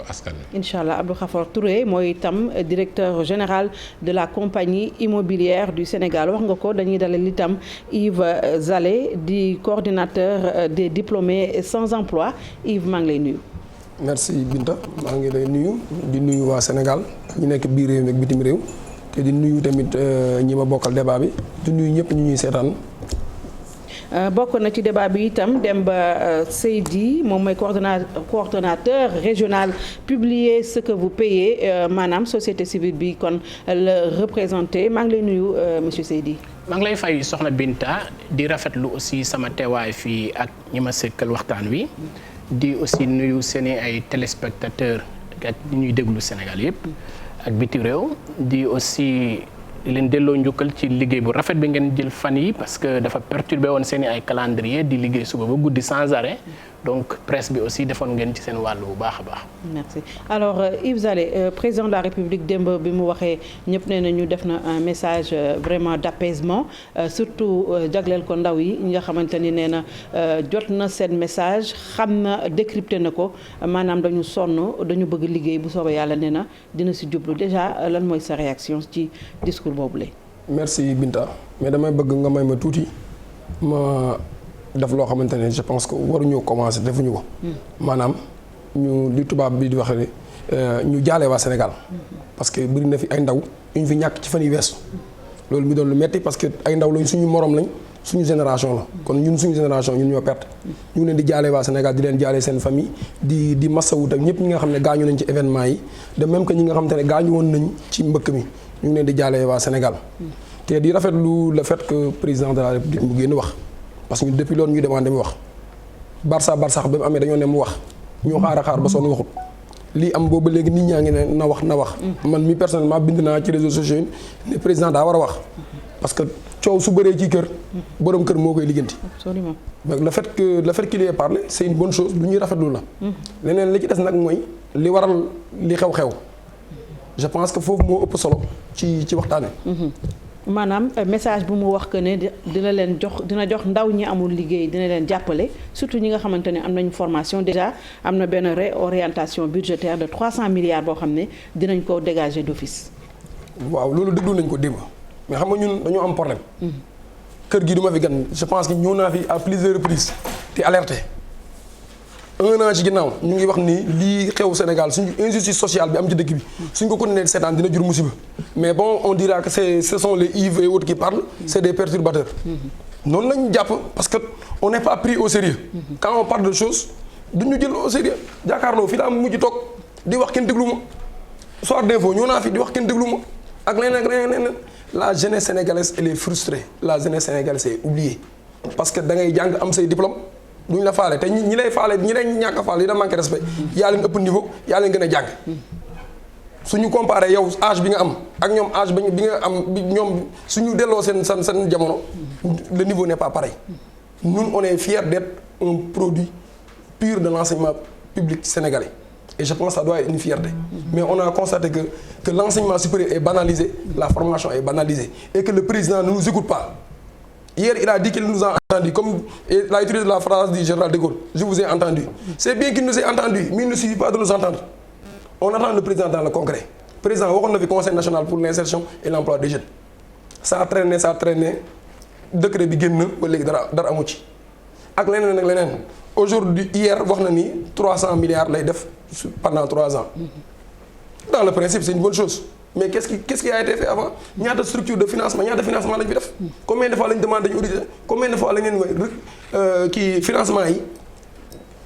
askan wi. incha allah Abdou Khafor Touré mooy itam directeur général de la compagnie immobilière du Sénégal wax nga ko dañuy dalal itam Yves Zalé di coordinateur des diplômés sans emploi Yves maa ngi lay nuyu. merci Binta maa ngi lay nuyu di nuyu waa Sénégal ñu nekk biir réew mi ak bitim réew te di nuyu tamit ñi ma bokkal débat bi di nuyu ñëpp ñu ñuy seetaan. bokk na ci débat bi itam Demba Seydi moom mooy coordonnateur régional publier ce que vous payez maanaam société civile bi kon la représenté maa ngi lay nuyu monsieur Seydi. maa ngi lay fay soxna Binta di rafetlu aussi sama teewaay fii ak ñi ma sëkkal waxtaan wi di aussi nuyu seeni ay téléspectateurs ak ñuy déglu Sénégal yëpp ak biti réew di aussi. di leen delloo njukkal ci liggéey bu rafet bi ngeen jël fan yi parce que dafa perturbé woon seen i ay calendrier di liggéey suba ba guddi sans arrêt donc presse bi aussi defoon ngeen ci seen wàll bu baax a baax. merci alors Yves Zalé président de la République démb bi mu waxee ñëpp nee na ñu def na un message vraiment d'apaisement surtout jagleel ko ndaw yi ñi nga xamante ni nee na jot na seen message xam na décrypté na ko maanaam dañu sonn dañu bëgg liggéey bu soobee yàlla nee na dina si jublu déjà lan mooy sa réaction ci discours boobu la. merci Binta mais damay bëgg nga may ma tuuti ma def loo xamante ne je pense que waruñu commencer defuñu ko. maanaam ñu li tubaab bi di wax ñu jaale waa Sénégal. parce que bëri na fi ay ndaw yu ñu fi ñàkk ci fan yu weesu. loolu mi doon lu metti parce que ay ndaw lañ suñu morom lañ suñu génération la kon ñun suñu génération ñun ñoo perte. ñu ngi leen di jaale waa Sénégal di leen jaale seen famille di masawut ak ñëpp ñi nga xam ne gaañu nañ ci événement yi de même que ñi nga xamante ne gaañu woon nañ ci mbëkk mi ñu ngi leen di jaale waa Sénégal. te di rafetlu le fait que président de la République mu génn wax. parce que ñun depuis loolu ñu demandé mu wax Barça ba mu amee dañoo ne mu wax ñu xaar ba sonn waxut lii am boobu léegi nit ñaa ngi ne na wax. man mi personnellement bind naa ci réseaux sociaux ne président daa war a wax parce que coow su bëree ci kër borom kër moo koy ligganti. absolument le fait qu'il ait parlé c'est une bonne chose lu ñuy rafetlu la. leneen li ci des nag mooy li waral li xew-xew je pense que foofu moo ëpp solo ci waxtaane maanaam message bu mu wax que ne dina jox ndaw ñi amul liggéey dina leen jàppale surtout ñi nga xamante ne am nañu formation déjà am na benn réorientation budgétaire de 300 milliards boo xam ne dinañ ko dégager d'office. waaw loolu déglu nañ ko démb mais xam nga ñun dañoo am problème. kër gi du ma fi gan je pense que ñëw naa fi à plusieurs reprises te alerté 1 an ci ginnaaw ñu ngi wax ni lii xew Sénégal suñu injustice sociale bi am ci dëkk bi suñ ko continuer di seetaan dina jur musiba mais bon on dira que ce sont les Yves et autres qui parlent c'est des perturbateurs. noonu lañu jàpp parce que on n'est pas pris au sérieux quand on parle de choses duñu jël au sérieux jàkkaarloo fii daa mujj toog di wax kenn déglu ma soir d'info ñëw naa fi di wax kenn déglu ma ak leneen la jeunesse sénégalaise elle est frustrée la jeunesse sénégalaise est oubliée parce que da ngay jàng am say diplôme duñ la faale te ñi lay faale ñi lay ñàkk a faale yi da manqué respect yaa leen ëpp niveau yaa leen gën a jàng suñu comparé yow âge bi nga am ak ñoom âge bi nga am ñoom suñu delloo seen jamono le niveau n'est pas pareil ñun on est fiers d'être un produit pur de l'enseignement public sénégalais et je pense que ça doit être une fierté mais on a constaté que l'enseignement supérieur est banalisé la formation est banalisée et que le président ne nous écoute pas. Hier, il a dit qu'il nous a entendu, comme il a utilisé la phrase du général de Gaulle, je vous ai entendu. C'est bien qu'il nous ait entendu, mais il ne suffit pas de nous entendre. On attend le président dans le concret. Le président, on a le Conseil national pour l'insertion et l'emploi des jeunes. Ça a traîné, décret bi génn ba léegi dara amu ci. Ak leneen. Aujourd'hui, hier, wax na ni 300 milliards lay def pendant 3 ans. Dans le principe, c'est une bonne chose. Mais qu'est-ce qui a été fait avant ñaata structure de financement lañ fi def combien de fois lañ demandé dañu auditer combien de fois lañ leen kii financement yi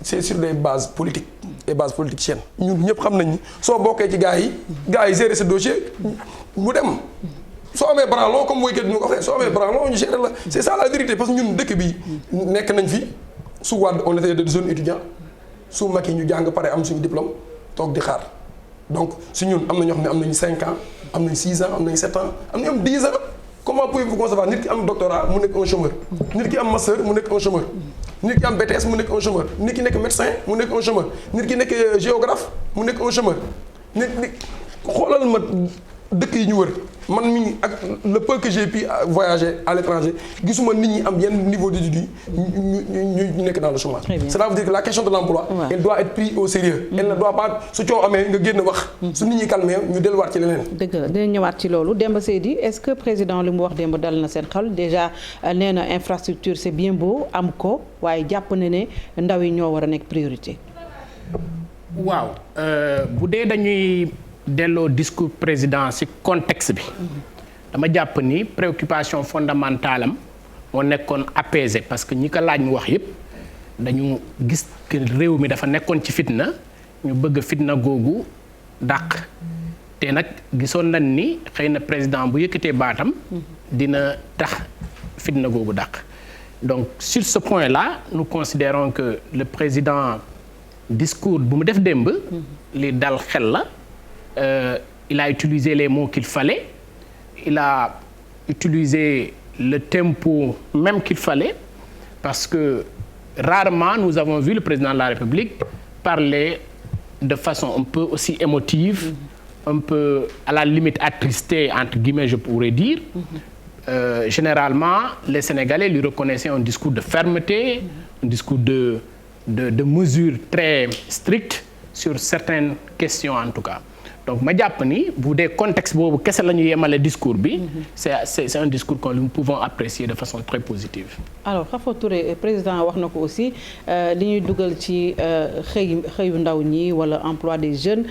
c'est sur des bases politiques et bases politiciennes ñun ñëpp xam nañ ni soo bokkee ci gars yi gérer ce dossier mu dem soo amee branlon comme woykat bi ñu ko waxee soo amee branlon ñu gérer la c'est ça la vérité parce que ñun dëkk bi nekk nañ fi su Wade on était des jeunes étudiants su Macky ñu jàng pare am suñu diplôme toog di xaar donc si ñun am na ñoo xam ne am nañu 5 ans am nañu 6 ans am nañu 7 ans am nañu 10 ans comment pouvez-vous concevoir nit ki am doctorat mu nekk un chômeur nit ki am master mu nekk un chômeur nit ki am BTS mu nekk un chômeur nit ki nekk médecin mu nekk un chômeur nit ki nekk géographe mu nekk un chômeur nit xoolal ma dëkk yi ñu wër man mi ak le peu que j'ai pu voyager à l'étranger gisuma nit ñi am yenn niveau d'études ñu nekk dans le chômage. Cela veut dire que la question de l'emploi elle doit être prise au sérieux. Elle ne doit pas su coow amee nga génn wax. su nit ñi calmé ñu delluwaat ci leneen. dëgg la dinañ ñëwaat ci loolu Demba Seydi est-ce que président li mu wax démb dal na seen xel déjà nee na infrastructure c'est bien beau am ko waaye jàpp na ne ndaw yi ñoo war a nekk priorité. waaw bu dee dañuy delloo discours président ci contexte bi dama jàpp ni préoccupation fondamentale am moo nekkoon apaiser parce que ñi ko laaj mu wax yépp dañu gis que réew mi dafa nekkoon ci fitna ñu bëgg fitna googu dàq te nag gisoon nañ ni xëy na président bu yëkkatee baatam dina tax fitna googu dàq donc sur ce point-là nous considérons que le président discours bu mu def démb li dal xel la il a utilisé les mots qu'il fallait il a utilisé le tempo même qu'il fallait parce que rarement nous avons vu le président de la République parler de façon un peu aussi émotive un peu à la limite attristée entre guillemets je pourrais dire généralement les Sénégalais lui reconnaissaient un discours de fermeté un discours de mesures très strictes sur certaines questions en tout cas donc ma jàpp ni bu dee contexte boobu kese la ñu yemale discours bi c'est un discours que nous pouvons apprécier de façon très positive. alors Khafo Touré président wax na ko aussi li ñuy dugal ci xëyu ndaw ñi wala emploi des jeunes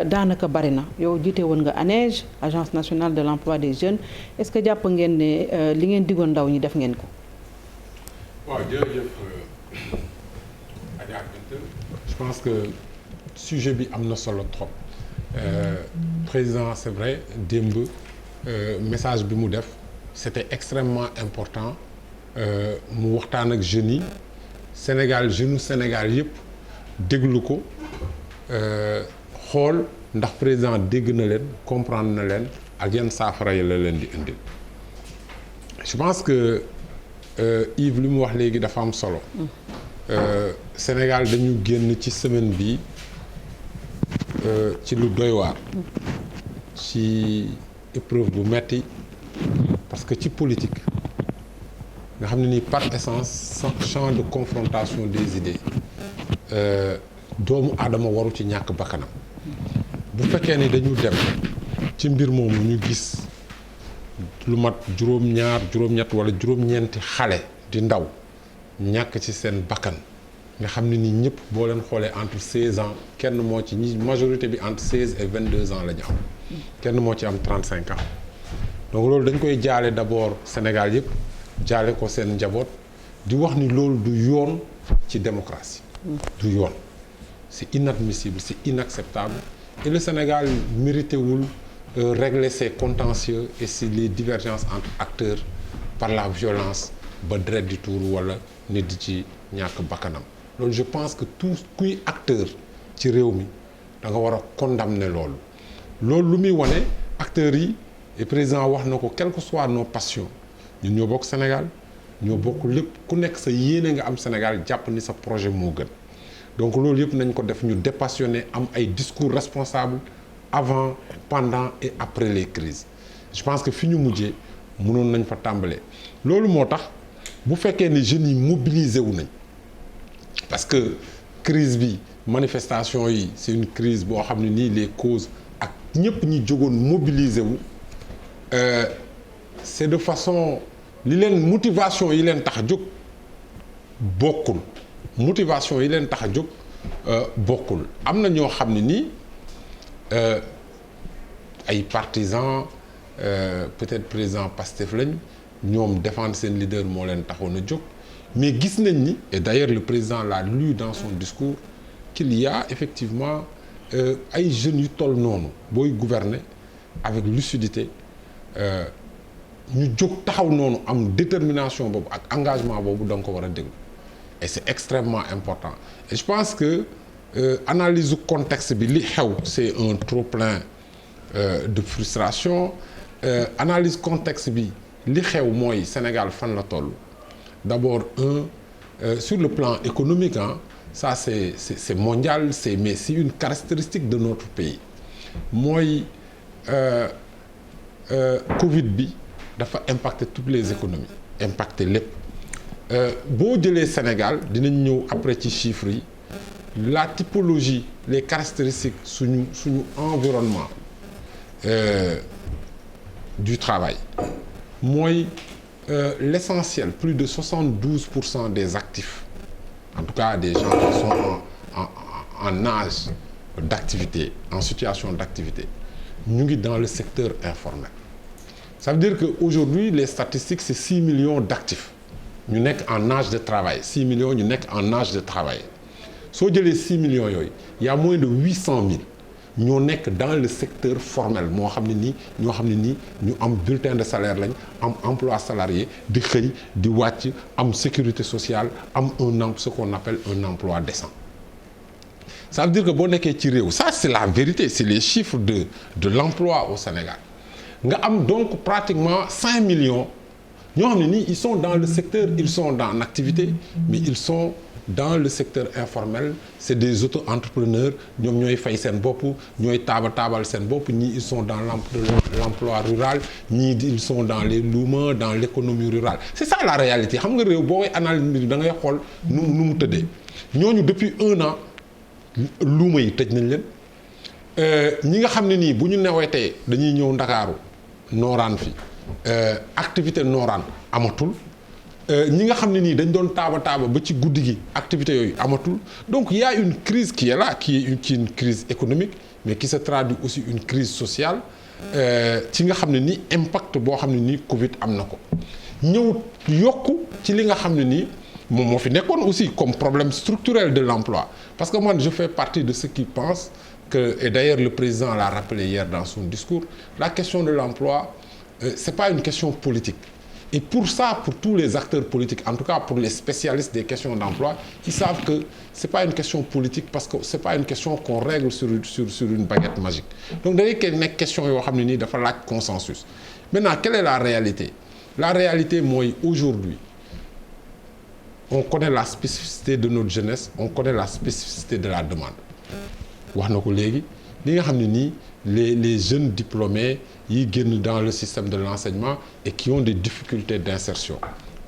daanaka bari na yow jiite woon nga ANEJ agence nationale de l'emploi des jeunes est-ce que jàpp ngeen ne li ngeen digoon ndaw ñi def ngeen ko. waaw jërëjëf Adja je pense que sujet bi am na solo trop. Président c'est vrai démb message bi mu def c'était extrêmement important mu waxtaan ak jeunes yi jeunes Sénégal yëpp déglu ko xool ndax président dégg na leen comprendre na leen ak yan saafara yi la leen di indil je pense que Yves li mu wax léegi dafa am solo Sénégal dañu génn ci semaine bi ci lu doy waar ci épreuve bu metti parce que ci politique nga xam ne ni par essence champ de confrontation des idées doomu aadama waru ci ñàkk bakkanam bu fekkee ni dañu dem ci mbir moomu ñu gis lu mat juróom-ñett wala juróom-ñeenti xale di ndaw ñàkk ci seen bakkan nga xam ne ni ñëpp boo leen xoolee entre 16 ans kenn moo ci ñi majorité bi entre 16 et 22 ans la ñu am kenn moo ci am 35 ans donc loolu dañ koy jaale d'abord Sénégal yëpp jaale ko seen njaboot di wax ni loolu du yoon ci démocratie du yoon c'est inadmissible c'est inacceptable et le Sénégal mérité wul régler ses contentieux et si les divergences entre acteurs par la violence ba deret di tuur wala nit di ci ñàkk bakkanam loolu je pense que tout kuy acteur ci réew mi da nga war a condamner loolu lu muy wane acteurs yi et président wax na ko quelles que soient nos passions ñun ñoo bokk Sénégal ñoo bokk lépp ku nekk sa yéene nga am Sénégal jàpp ni sa projet moo gën donc loolu yëpp nañ ko def ñu dépassionné am ay discours responsables avant pendant et après les crises je pense que fi ñu mujjee mënoon nañ fa tàmbalee loolu moo tax bu fekkee ni jeunes yi mobilisé wu nañ parce que crise bi manifestation yi c'est une crise boo xam ne nii les causes ak ñëpp ñi jógoon mobilisé wu c'est de façon li leen motivation yi leen tax a jóg bokkul motivation yi leen tax a jóg bokkul am na ñoo xam ne nii ay partisans peut-être président Pastef lañ ñoom défendre seen leader moo leen taxoon a jóg mais gis nañ ni et d'ailleurs le président l'a lu dans son discours qu'il y a effectivement ay jeunes yu toll noonu booy gouverner avec lucidité ñu jóg taxaw noonu am détermination boobu ak engagement boobu da nga ko war a déglu et c'est extrêmement important et je pense que analyse du contexte bi li xew c'est un trop-plein de frustration analyse contexte bi li xew mooy Sénégal fan la toll d'abord sur le plan économique ça c'est mondial mais c'est une caractéristique de notre pays mooy Covid bi dafa impacter toutes les économies impacter lépp boo jëlee Sénégal dinañ ñëw après ci chiffres yi la typologie les caractéristiques suñu environnement du travail mooy l'essentiel plus de 72% des actifs en tout cas des gens qui sont en âge d'activité en situation d'activité ñu ngi dans le secteur informel ça veut dire que aujourd'hui les statistiques c'est 6 millions d'actifs ñu nekk en âge de travail 6 millions ñu nekk en âge de travail soo jëlee 6 millions yooyu il y a moins de 800 000 ñoo nekk dans le secteur formel moo xam ne nii ñoo xam ne nii ñu am bulletin de salaire lañ am emploi salarié di xëy di wàcc am sécurité sociale am ce qu'on appelle un emploi décent ça veut dire que boo nekkee ci réew ça c'est la vérité c'est les chiffres de l'emploi au Sénégal nga am donc pratiquement 5 millions ñoo xam ne nii ils sont dans le secteur ils sont dans l'activité mais ils sont dans le secteur informel c'est des auto-entrepreneurs ñoom ñooy fay seen bopp ñooy taabal seen bopp ñii ils sont dans l'emploi rural ñii ils sont dans les luuma dans l'économie rurale c'est ça la réalité xam nga réew boo koy analyse mbir da ngay xool nu mu tëddee ñooñu depuis 1 an luuma yi tëj nañ leen ñi nga xam ne nii bu ñu newetee dañuy ñëw Ndakaaru nooraan fi activité nooraan amatul ñi nga xam ne nii dañ doon taaba ba ci guddi gi activité yooyu amatul donc il y a une crise qui est là qui est une crise économique mais qui se traduit aussi une crise sociale ci nga xam ne nii impact boo xam ne nii Covid am na ko ñëw yokku ci li nga xam ne nii moom moo fi nekkoon aussi comme problème structurel de l'emploi parce que moi je fais partie de ceux qui pensent que et d'ailleurs le président l'a rappelé hier dans son discours la question de l'emploi c'est pas une question politique et pour ça pour tous les acteurs politiques en tout cas pour les spécialistes des questions d'emploi ils savent que c'est pas une question politique parce que c'est pas une question qu'on règle sur une baguette magique donc dañuy nekk question yoo xam ne nii dafa laaj consensus maintenant quelle est la réalité mooy aujourd'hui on connaît la spécificité de notre jeunesse on connaît la spécificité de la demande wax na ko léegi li nga xam ne nii les jeunes diplômés yi génn dans le système de l'enseignement et qui ont des difficultés d'insertion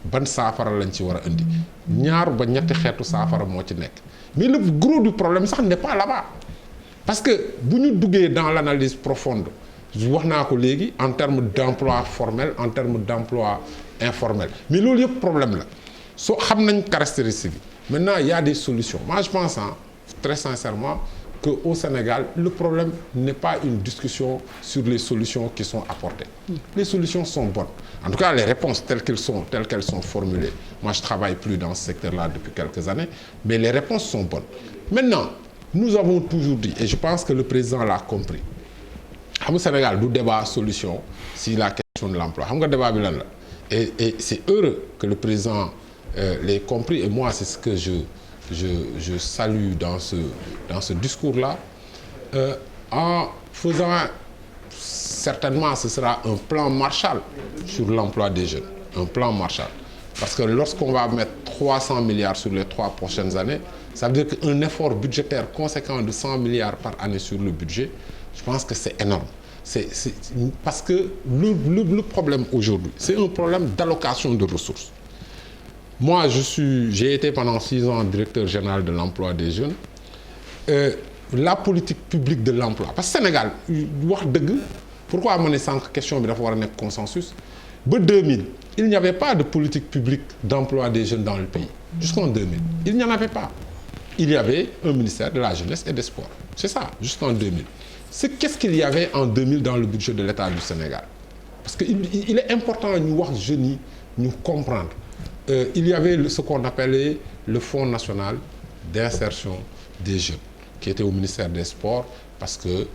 ban saafara lañ ci war a indi ñaar ba ñetti xeetu saafara moo ci nekk mais le gros du problème sax n'est pas là-bas parce que bu ñu duggee dans l'analyse profonde wax naa ko léegi en termes d'emploi formel en termes d'emploi informel mais loolu yëpp problème la soo xam nañ caractéristiques yi maintenant il y a des solutions moi je pense très sincèrement que au Sénégal le problème n'est pas une discussion sur les solutions qui sont apportées les solutions sont bonnes en tout cas les réponses telles qu'elles sont formulées moi je travaille plus dans ce secteur-là depuis quelques années mais les réponses sont bonnes maintenant nous avons toujours dit et je pense que le président l'a compris xam nga Sénégal du débat solution si la question de l'emploi xam nga débat bi lan la et c'est heureux que le président l'ait compris et moi c'est ce que je salue dans ce discours-là en faisant certainement ce sera un plan Marshall sur l'emploi des jeunes un plan Marshall parce que lorsqu'on va mettre 300 milliards sur les 3 prochaines années ça veut dire qu'un effort budgétaire conséquent de 100 milliards par année sur le budget je pense que c'est énorme c'est parce que le problème aujourd'hui c'est un problème d'allocation de ressources moi j'ai été pendant 6 ans directeur général de l'emploi des jeunes la politique publique de l'emploi parce que Sénégal wax dëgg pourquoi ma ne sànq question bi dafa war a nekk consensus ba 2000 il n'y avait pas de politique publique d'emploi des jeunes dans le pays jusqu'en 2000 il n'y en avait pas il y avait un ministère de la jeunesse et des sports c'est ça jusqu'en 2000 qu'est-ce qu'il y avait en 2000 dans le budget de l'État du Sénégal parce que il est important ñu wax jeunes yi ñu comprendre il y avait ce qu'on appelait le Fonds national d'insertion des jeunes qui était au ministère des Sports parce que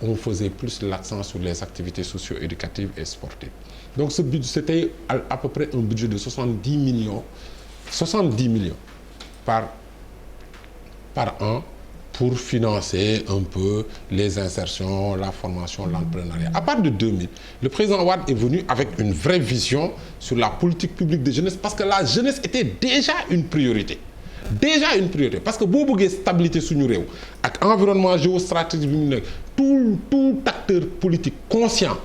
on faisait plus l'accent sur les activités socio-éducatives et sportives. Donc ce budget c'était à peu près un budget de 70 millions par an pour financer un peu les insertions, la formation, l'entrepreneuriat. À partir de 2000, le président Wade est venu avec une vraie vision sur la politique publique de jeunesse parce que la jeunesse était déjà une priorité. Déjà une priorité parce que boo bëggee stabilité suñu réew ak environnement géostratégique bi mu nekk tout acteur politique conscient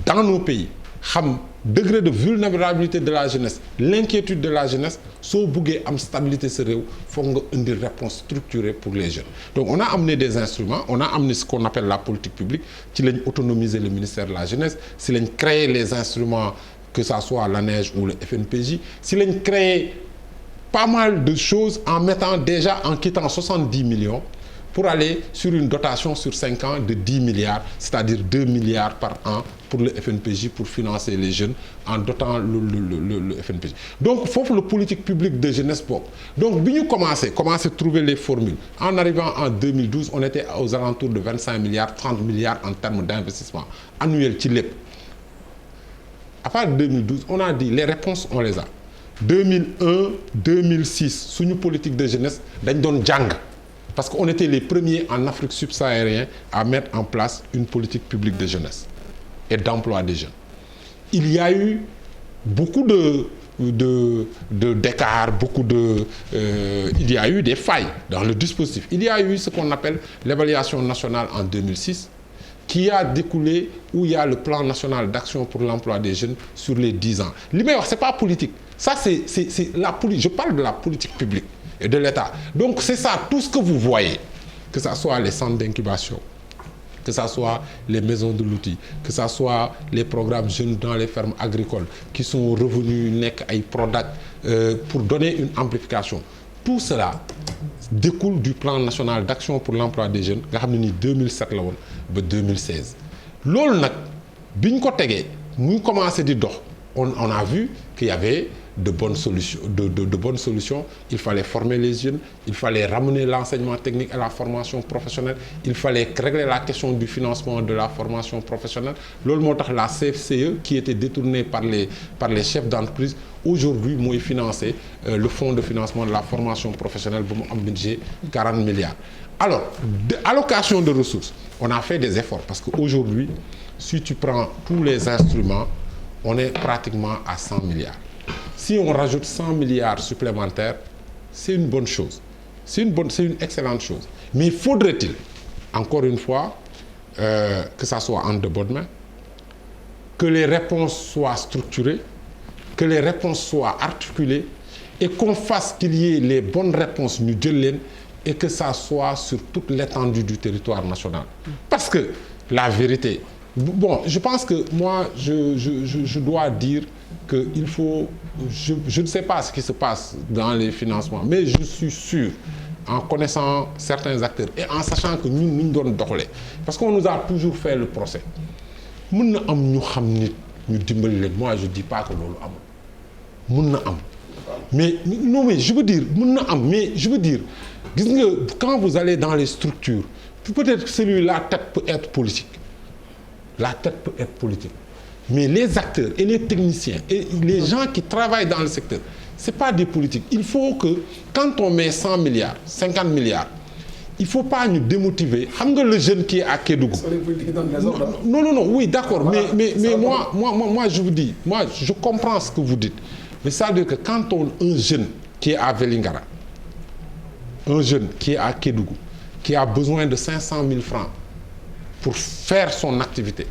dans nos pays xam degré de vulnérabilité de la jeunesse l'inquiétude de la jeunesse soo buggee am stabilité sa réew foog nga indi réponse structurée pour les jeunes donc on a amené des instruments on a amené ce qu'on appelle la politique publique ci lañ autonomiser le ministère de la jeunesse si lañ créer les instruments que ça soit l'ANEJ ou le FNPJ si lañ créer pas mal de choses en mettant déjà en quittant 70 millions pour aller sur une dotation sur 5 ans de 10 milliards, c'est-à-dire 2 milliards par an pour le FNPJ, pour financer les jeunes, en dotant le FNPJ. Donc, il faut le politique publique de jeunesse bokk. Donc, bi ñu commencé à trouver les formules. En arrivant en 2012, on était aux alentours de 25 milliards, 30 milliards en termes d'investissement annuel ci lépp. À partir de 2012, on a dit les réponses, on les a. 2001, 2006, suñu politique de jeunesse dañ doon jàng. Parce qu'on était les premiers en Afrique subsaharienne à mettre en place une politique publique de jeunesse et d'emploi des jeunes. Il y a eu beaucoup d'écarts, il y a eu des failles dans le dispositif. Il y a eu ce qu'on appelle l'évaluation nationale en 2006 qui a découlé où il y a le plan national d'action pour l'emploi des jeunes sur les 10 ans. Li may wax c'est pas politique. Ça c'est la politique. Je parle de la politique publique et de l'État. Donc c'est ça, tout ce que vous voyez, que ça soit les centres d'incubation, que ça soit les maisons de l'outil, que ça soit les programmes jeunes dans les fermes agricoles qui sont revenus nekk ay Prodac pour donner une amplification. Tout cela découle du plan national d'action pour l'emploi des jeunes nga xam ne ni 2007 la woon ba 2016. Loolu nag bi ñu ko tegee muy commencé di dox on a vu qu'il y avait de bonnes solutions. Il fallait former les jeunes, il fallait ramener l'enseignement technique et la formation professionnelle, il fallait régler la question du financement de la formation professionnelle. Loolu moo tax la CFCE qui était détournée par les chefs d'entreprise aujourd'hui mooy financer le fonds de financement de la formation professionnelle ba mu am budget 40 milliards. Alors, allocation de ressources, on a fait des efforts parce qu'aujourd'hui, si tu prends tous les instruments, on est pratiquement à 100 milliards. Si on rajoute 100 milliards supplémentaires, c'est une bonne chose. C'est une excellente chose. Mais faudrait-il, encore une fois, que ça soit en de bonnes mains, que les réponses soient structurées, que les réponses soient articulées et qu'on fasse qu'il y ait les bonnes réponses ñu jël leen et que ça soit sur toute l'étendue du territoire national. Parce que la vérité, bon, je pense que moi, je dois dire que il faut, je ne sais pas ce qui se passe dans les financements, mais je suis sûr, en connaissant certains acteurs et en sachant que ñun ñu doon doxalee, parce qu'on nous a toujours fait le procès. Mën na am ñu xam nit ñu dimbali leen, moi je dis pas que loolu amul. Mën na am. Mais non, mais je veux dire mën na am, mais je veux dire gis nga quand vous allez dans les structures, peut-être que la tête peut être politique. La tête peut être politique. Mais les acteurs et les techniciens et les gens qui travaillent dans le secteur, c'est pas des politiques. Il faut que quand on met 100 milliards, 50 milliards, il faut pas nous démotiver. Xam nga le jeune qui est à Kédougou. Non, oui, d'accord, voilà, mais moi je vous dis, moi je comprends ce que vous dites. Mais ça veut dire que quand un jeune qui est à Vélingara, un jeune qui est à Kédougou, qui a besoin de 500 000 francs pour faire son activité,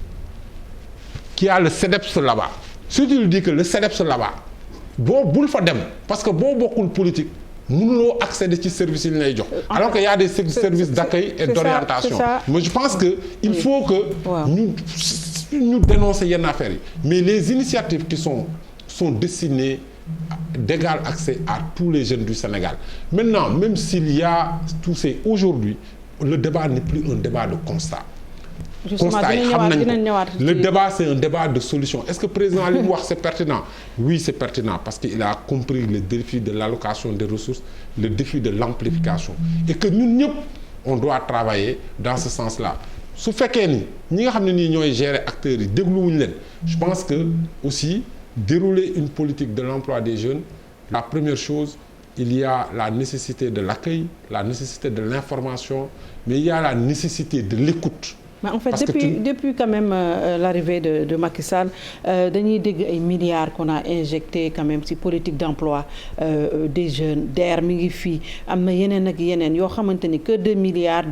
qui a le CEDEPS là-bas, si tu lui dis que le CEDEPS là-bas, bul fa dem parce que boo bokkul politique mënuloo accéder ci services yi lay jox. Alors qu'il y a des services d'accueil et d'orientation. Mais je pense que il faut que ñu dénoncer yenn affaires yi. Mais les initiatives qui sont destinées d'égal accès à tous les jeunes du Sénégal. Maintenant, même s'il y a tous ces aujourd'hui, le débat n'est plus un débat de constat. Constat yi xam nañ ko. Le débat c'est un débat de solution. Est-ce que président li mu wax c'est pertinent? Oui, c'est pertinent parce qu'il a compris le défi de l'allocation des ressources, le défi de l'amplification et que ñun ñëpp on doit travailler dans ce sens-là. Su fekkee ni ñi nga xam ne nii ñooy gérer acteurs yi dégluwuñu leen, je pense que aussi dérouler une politique de l'emploi des jeunes, la première chose, il y a la nécessité de l'accueil, la nécessité de l'information, mais il y a la nécessité de l'écoute. mais en fait depuis quand même l'arrivée de Macky Sall dañuy dégg ay milliards qu'on a injecté quand même ci politique d'emploi des jeunes DER mi ngi fii am na yeneen ak yeneen yoo xamante ni que de milliards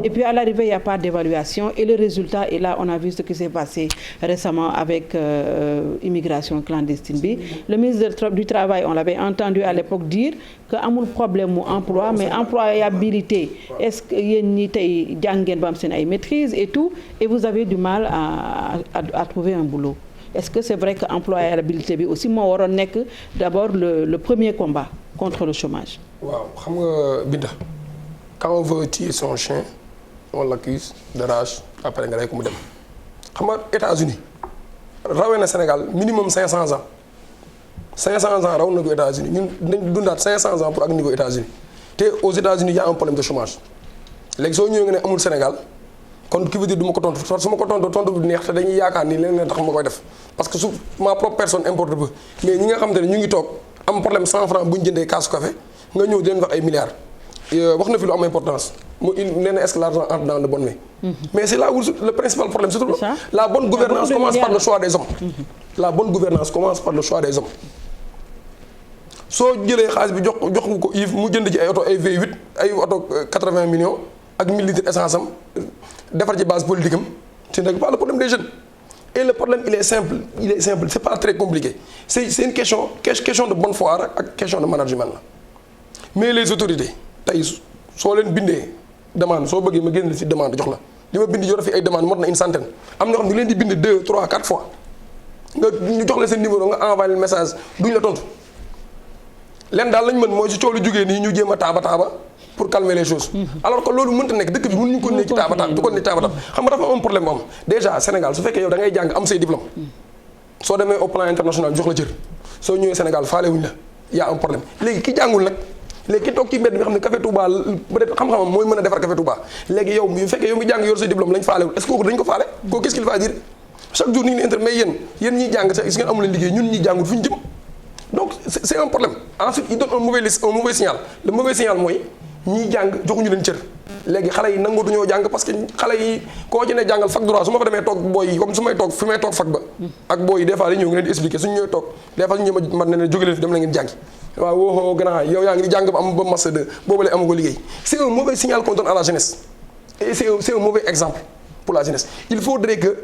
et puis à l'arrivée il y a pas d'évaluation et le résultat est là. On a vu ce qui s'est passé récemment avec immigration clandestine bi le ministre du Travail on l'avait entendu à l'époque dire que amul problème mu emploi mais employabilité est-ce que yéen ñi tey jàngeen ba am seen ay maîtrise et tout et vous avez du mal à trouver un boulot est-ce que c'est vrai que employabilité bi aussi moo waroon nekk d'abord le premier combat contre le chômage. waaw xam nga Binta quand on veut tuer son chien on l'accuse de rage après nga rey ko mu dem xam nga États-Unis rawee na Sénégal minimum 500 ans 500 ans raw na ko États-Unis ñun dañ dundaat 500 ans pour ak niveau États-Unis te aux États-Unis y a un problème de chômage léegi soo ñëwee nga ne amul Sénégal kon qui veut dire du ma ko tontu su ma ko tontu du neex te dañuy yaakaar ni leneen tax ma koy def parce que su ma propre personne importe peu mais ñi nga xam te ne ñu ngi toog am problème 100 francs bu ñu jëndee kaasu café nga ñëw di leen wax ay milliards wax na fi lu am importance mu nee na est-ce que l'argent entre dans de bonnes mains. Mais c'est là où le principal problème se trouve. La bonne gouvernance commence par le choix des hommes. La bonne gouvernance commence par le choix des hommes. soo jëlee xaalis bi jox ko Yves mu jënd ci ay oto ay V8 ay oto 80 millions ak 1000 litres essence am defar ci base politique am ce n'est pas le problème des jeunes. Et le problème il est simple c'est pas très compliqué c'est une question de bonne foi ak question de management la mais les autorités tey soo leen bindee demande soo bëggee ma génn ci demande jox la li ma bind yor fi ay demande mot na une centaine am na xam ne leen di bind 2 3 4 fois nga ñu jox la seen numéro nga envoyé le message duñ la tontu leen daal lañ mën mooy ci coow lu jógee nii ñu jéem a taaba pour calmer les choses. Alors que loolu mënta nekk dëkk bi mënuñu ko nekk ci taaba du ko nekk taaba xam nga dafa am problème bu am déjà Sénégal su fekkee yow da ngay jàng am say diplôme soo demee au plan international jox la cër soo ñëwee Sénégal faale wuñ la y a un problème léegi ki jàngul nag léegi ki toog ci mbedd mi xam ne Café Touba peut-être xam-xamam mooy mën a defar Café Touba léegi yow bu fekkee yow mi jàng yor say diplôme lañ faalewul est-ce que kooku dañ ko faale kooku qu'est-ce qu'il va dire chaque jour ni ngi inter mais yéen ñiy jàng sax gis ngeen amu leen liggéey ñun ñi jàngul fu ñu jëm donc c'est un problème ensuite il donne un mauvais signal le mauvais signal mooy ñiy jàng joxuñu leen cër léegi xale yi nangootuñoo jàng parce que xale yi koo ci ne jàngal fac droit su ma fa demee toog booy yi comme su may toog fi may toog fac ba ak booy yi des fois dañuy ñëw nga leen di expliquer suñu ñëwee toog des fois ñu ñëw man ne jóge leen fi dem na ngeen jàngi waaw woo grand yow yaa ngi di jàng ba am ba master 2 boobu amu ko liggéey c'est un mauvais signal qu'on donne à la jeunesse et c'est un mauvais exemple pour la jeunesse il faudrait que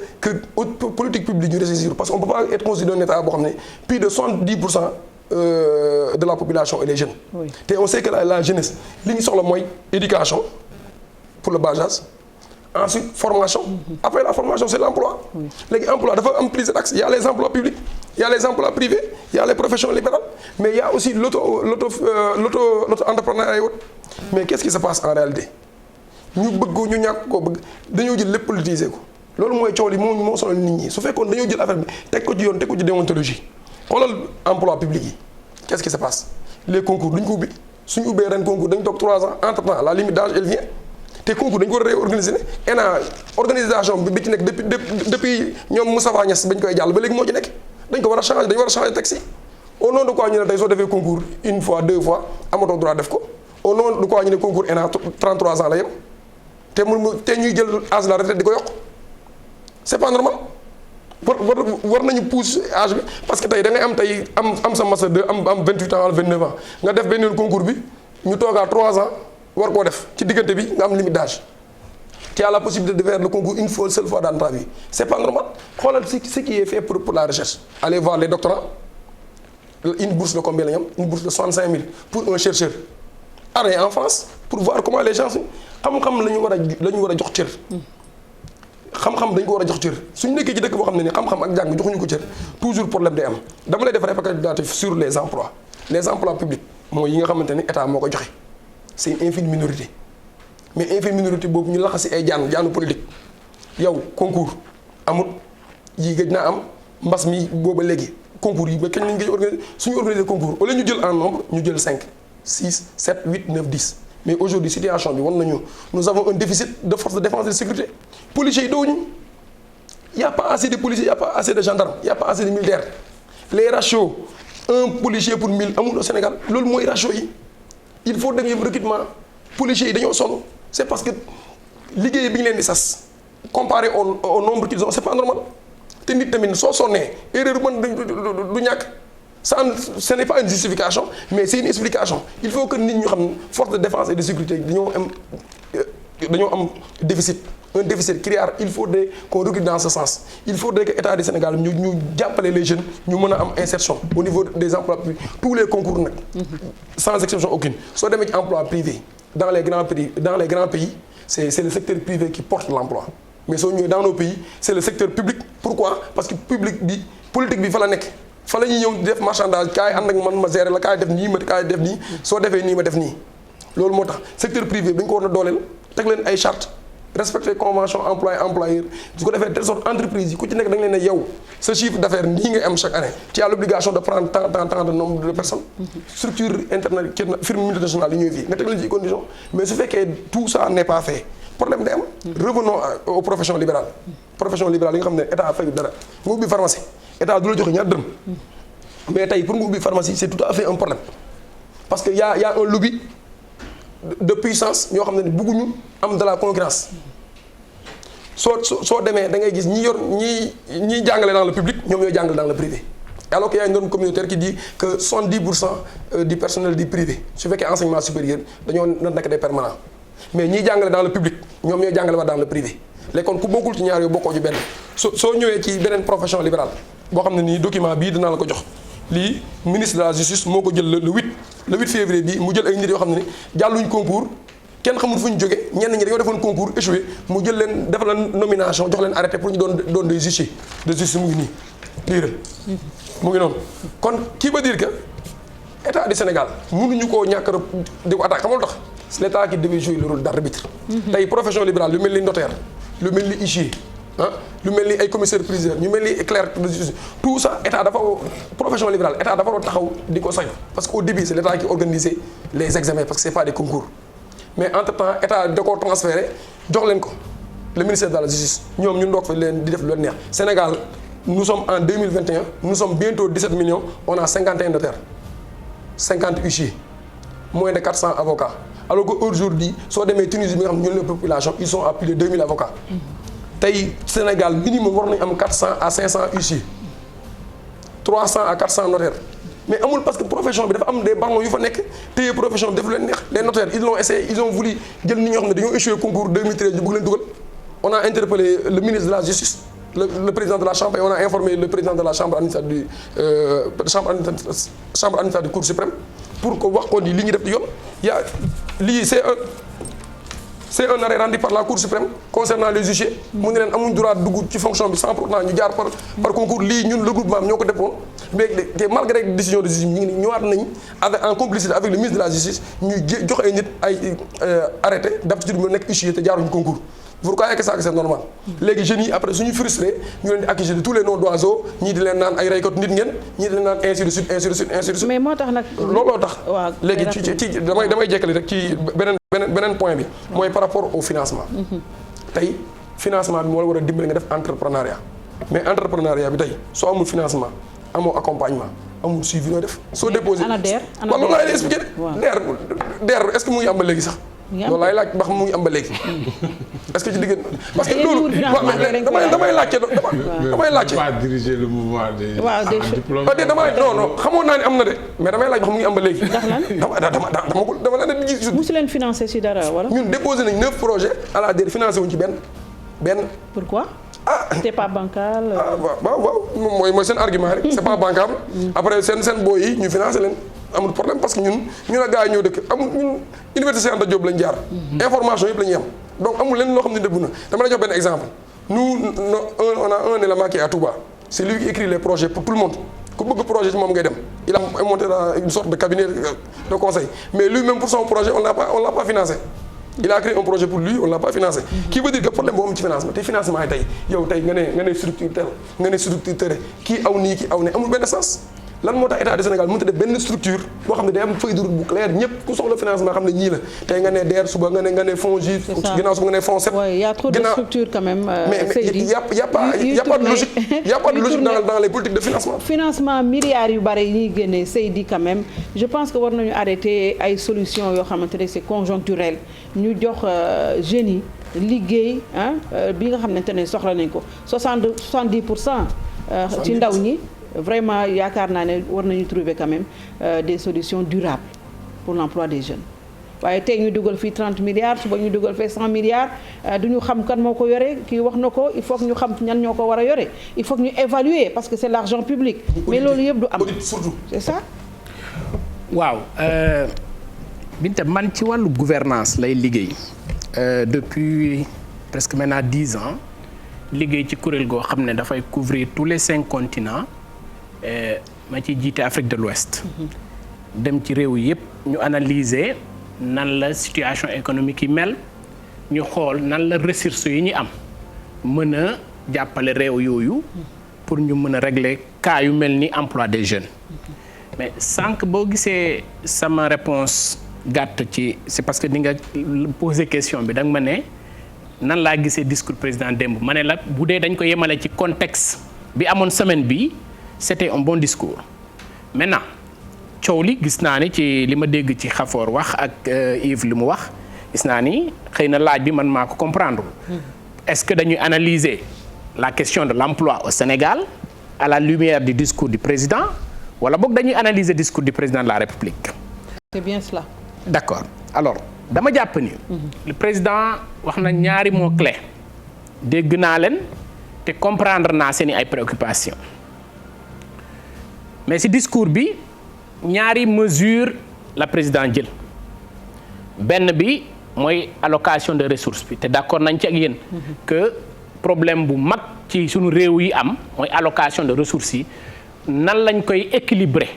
politique publique ñu réussir parce qu'on peut pas être considéré un état boo xam ne plus de 70% de la population et les jeunes. Oui. te on sait que la jeunesse li ñu soxla mooy éducation pour le bas âge ensuite formation. Après la formation c'est l'emploi. léegi emploi dafa am plusieurs axes il y a les emplois publics il y a les emplois privés il y a les professions libérales mais il y a aussi l'auto-entrepreneuriat et autres mais qu'est-ce qui se passe en réalité ñu bëgg ñu ñàkk koo bëgg dañoo jël lépp politiser ko loolu mooy coow li moo sonal nit ñi su fekkoon dañoo jël affaire bi teg ko ci yoon teg ko ci déontologie. xoolal emploi public yi qu'est-ce qui se passe les concours duñ ko ubbi suñu ubbee ren concours dañ toog 3 ans entre-temps la limite d'âge elle vient te concours dañ ko réorganiser ne ENA organisation bi ci nekk depuis ñoom Moustapha Niasse bañ koy jàll ba léegi moo ci nekk dañ ko war a changer dañu war a changer texte yi au nom de quoi ñu ne tey soo defee concours une fois 2 fois amatoo droit def ko au nom de quoi ñu ne concours ENA 33 ans la yem te ñuy jël âge la retraite di ko yokk c'est pas normal. war nañu pousse âge bi parce que tey da ngay am tey am sa master 2 am 28 ans wala 29 ans nga def benn concours bi ñu toogaa 3 ans war koo def ci diggante bi nga am limite d'âge tu as la possibilité de faire le concours une seule fois dans ta vie c'est pas normal xoolal ce qui est fait pour la recherche allez voir les doctorants une bourse de combien la ñu am une bourse de 65 000 pour un chercheur arrêté en France pour voir comment les gens xam-xam la ñu war a jox cër. xam-xam dañ ko war a jox cër suñu nekkee ci dëkk boo xam ne ni xam-xam ak jàng joxuñu ko cër toujours problème day am dama lay def récapitulatif sur les emplois publics mooy yi nga xamante ni état moo ko joxe c'est une infime minorité mais infime minorité boobu ñu laxasi ay jaanu politique yow concours amut yi gëj naa am mbas mi booba léegi concours yi ba kañ lañ koy organiser suñu organiser concours au lieu ñu jël en nombre ñu jël 5 6 7 8 9 10 mais aujourd'hui situation bi wan nañu nous avons un déficit de force de défense et de sécurité policiers yi dowuñu y a pas assez de policiers y a pas assez de gendarmes y a pas assez de militaires les ratios 1 policier pour 1000 amul au Sénégal loolu mooy ratio yi il faut dem recrutement policiers yi dañoo sonn c'est parce que liggéey bi ñu leen di sas comparé au nombre qu'ils ont c'est pas normal te nit tamit soo sonnee erreur man du ñàkk ce n'est pas une justification mais c'est une explication il faut que nit ñu xam force de défense et de sécurité dañoo am déficit un déficit criard il faudrait qu'on recule dans ce sens il faudrait que État du Sénégal ñu jàppale les jeunes ñu mën a am insertion au niveau des emplois publics tous les concours nag sans exception aucune soo demee ci emploi privé dans les grands pays c'est le secteur privé qui porte l'emploi mais soo ñëwee dans nos pays c'est le secteur public pourquoi parce que public bi politique bi fa la nekk fa la ñuy ñëw def marchandage kaay ànd ak man ma gérer la kaay def nii ma kaay def nii soo defee nii ma def nii loolu moo tax secteur privé bi dañ ko war a dooleel teg leen ay chartes respecter convention employeur su ko defee de telle sorte entreprise yi ku ci nekk da nga leen ne yow sa chiffre d'affaires nii nga am chaque année tu as l'obligation de prendre tant de nombre de personnes structure internationale firme multinationale yi ñooy fii nga teg leen ci condition mais su fekkee tout ça n'est pas fait problème day am revenons aux professions libérales yi nga xam ne état fayu dara nga ubbi pharmacie état du la joxe ñaar dërëm mais tey pour nga ubbi pharmacie c'est tout à fait un problème parce que y a un lobby de puissance ñoo xam ne bëgguñu am de la concurrence soo demee da ngay gis ñi jàngale dans le public ñoom ñooy jàngale dans le privé alors qu'il y a une norme communautaire qui dit que 70% du personnel du privé su fekkee enseignement supérieur dañoo nekk des permanents mais ñiy jàngale dans le public ñoom ñooy jàngale waa dans le privé léegi kon ku bokkul ci ñaar yooyu bokkoo ci benn soo ñëwee ci beneen profession libérale boo xam ne nii document bii dinaa la ko jox lii ministre de la justice moo ko jël le 8 février bi mu jël ay nit yoo xam ne ni jàlluñ concours kenn xamul fu ñu jógee ñenn ñi dañoo defoon concours échoué mu jël leen defal leen nomination jox leen arrêté pour ñu doon des justice mu ngi nii liiral mu ngi noonu kon qui veut dire que état du Sénégal mënuñu koo ñàkk di ko attaque xamal tax c'est l'état qui devait jouer le rôle d'arbitre tey profession libérale lu mel ni notaire lu mel ni huissier lu mel ni ay commissaire priseur ñu mel ni clerc de justice tout ça état dafa profession libérale état dafa war taxaw di ko sañ parce que au début c'est l'état qui organisait les examens parce que c'est pas des concours mais entre temps état da koo transféré jox leen ko le ministère de la justice ñoom ñu ndoog fa leen di def lu leen neex Sénégal nous sommes en 2021 nous sommes bientôt 17 millions on a 51 notaires 50 huissiers moins de 400 avocats alors que aujourd'hui soo demee Tunisie bi nga xam ne ñoo leen population ils sont à plus de 2000 avocats tey Sénégal minimum war nañu am 400 à 500 huissiers 300 à 400 notaires mais amul parce que profession bi dafa am des ballons yu fa nekk téye profession bi def leen neex les notaires ils l'ont essayé ils ont voulu jël nit ñoo xam ne dañoo échoué concours 2013 ñu bëgg leen dugal on a interpellé le ministre de la justice le président de la chambre et on a informé le président de la chambre administrative chambre administrative Cour suprême pour que wax ko ni li ñuy def di yoon yaa lii c'est un arrêt rendu par la Cour suprême concernant les huissiers mu ne leen amuñ droit dugg ci fonction bi sans pour autant ñu jaar par concours lii ñun le groupement ñoo ko defoon mais malgré décision de justice ñu ngi ñëwaat nañ en complicité avec le ministre de la justice ñu jox ay nit ay arrêté d'aptitude mu nekk huissier te jaaruñu concours vous croyez que ça c'est normal léegi jeunes yi après suñu frustré ñu leen di accuser de tous les noms d'oiseaux ñii di leen naan ay reykat nit ngeen ñii di leen naan ainsi de suite mais moo tax nag looloo tax léegi ci damay jekkali rek ci beneen point bi mooy par rapport au financement tey financement bi moo la war a dimbali nga def entrepreneuriat mais entrepreneuriat bi tey soo amul financement amoo accompagnement amul suivi nooy def soo déposé waaw loolu laay expliqué DER est-ce que mu ngi am ba léegi sax loolu laay laaj ba xam mu ngi am ba léegi est-ce que ci diggante parce que loolu damay laajte pas diriger le mouvement des diplômes non xamoon naa ne am na de mais damay laaj ba xam mu ngi am ba léegi dama la ne gis musu leen financé ci dara wala ñun déposé nañ 9 projets à la DER financé wuñ ci benn pourquoi c'est pas bancable waaw mooy seen argument rek c'est pas bancable après seen booy yi ñu financé leen amul problème parce que ñun a gars yi ñoo dëkk amul ñun université Anta Diop lañ jaar information yëpp la ñuy am donc amul leen loo xam ne dëgg na dama la jox benn exemple nous on a un élément qui est à Touba c'est lui qui écrit les projets pour tout le monde ku bëgg projet ci moom ngay dem il a monté une sorte de cabinet de conseil mais lui-même pour son projet on l'a pas financé il a créé un projet pour lui on l'a pas financé qui veut dire que problème boobu ci financement te financement yi tey yow tey nga ne structure tel nga ne structure tere kii aw nii kii aw ne amul benn sens lan moo tax état du Sénégal mënut a def benn structure boo xam ne day am feuille de route bu clair ñëpp ku soxla financement xam ne ñii la tey nga ne DER suba nga ne FONGIP ginnaaw suba nga ne FONSEP il y a trop de structures quand même mais y a pas de logique y a pas de logique dans les politiques de financement milliards yu bari yi ñuy génnee Seydi quand même je pense que war nañu arrêter ay solutions yoo xamante ne c'est conjoncturel ñu jox jeunes yi liggéey bi nga xamante ne soxla nañ ko 70% ci ndaw ñi vraiment yaakaar naa ne war nañu trouver quand même des solutions durables pour l'emploi des jeunes waaye tey ñu dugal fii 30 milliards suba ñu dugal fee 100 milliards du ñu xam kan moo ko yore kii wax na ko il faut que ñu xam ñan ñoo ko war a yore il faut que ñu évaluer parce que c'est l'argent public mais loolu yëpp du am c'est ça waaw Binta man ci wàllu gouvernance lay liggéey depuis presque maintenant 10 ans liggéey ci kuréel goo xam ne dafay couvrir tous les 5 continents ma ci jiite Afrique de l'Ouest dem ci réew yëpp ñu analyser nan la situation économique yi mel ñu xool nan la ressources yi ñu am mën a jàppale réew yooyu pour ñu mën a régler cas yu mel ni emploi des jeunes mais sànq boo gisee sama réponse gàtt ci c'est parce que di nga poser question bi da nga ma ne nan laa gisee discours président démb ma ne la bu dee dañ ko yemale ci contexte bi amoon semaine bi c'était un bon discours maintenant coow li gis naa ni ci li ma dégg ci Xafoor wax ak Yves li mu wax gis naa ni xëy na laaj bi man maa ko comprendre est-ce que dañuy analyser la question de l'emploi au Sénégal à la lumière du discours du président wala boog dañuy analyser discours du président de la République. C'est bien cela. D'accord alors dama jàpp ni. le président wax na ñaari mots clés dégg naa leen te comprendre naa seeni ay préoccupations mais ci discours bi. ñaari mesure la président jël benn bi mooy allocation de ressources bi te d'accord nañ ci ak yéen que problème bu mag ci suñu réew yi am mooy allocation de ressources yi nan lañ koy équilibrer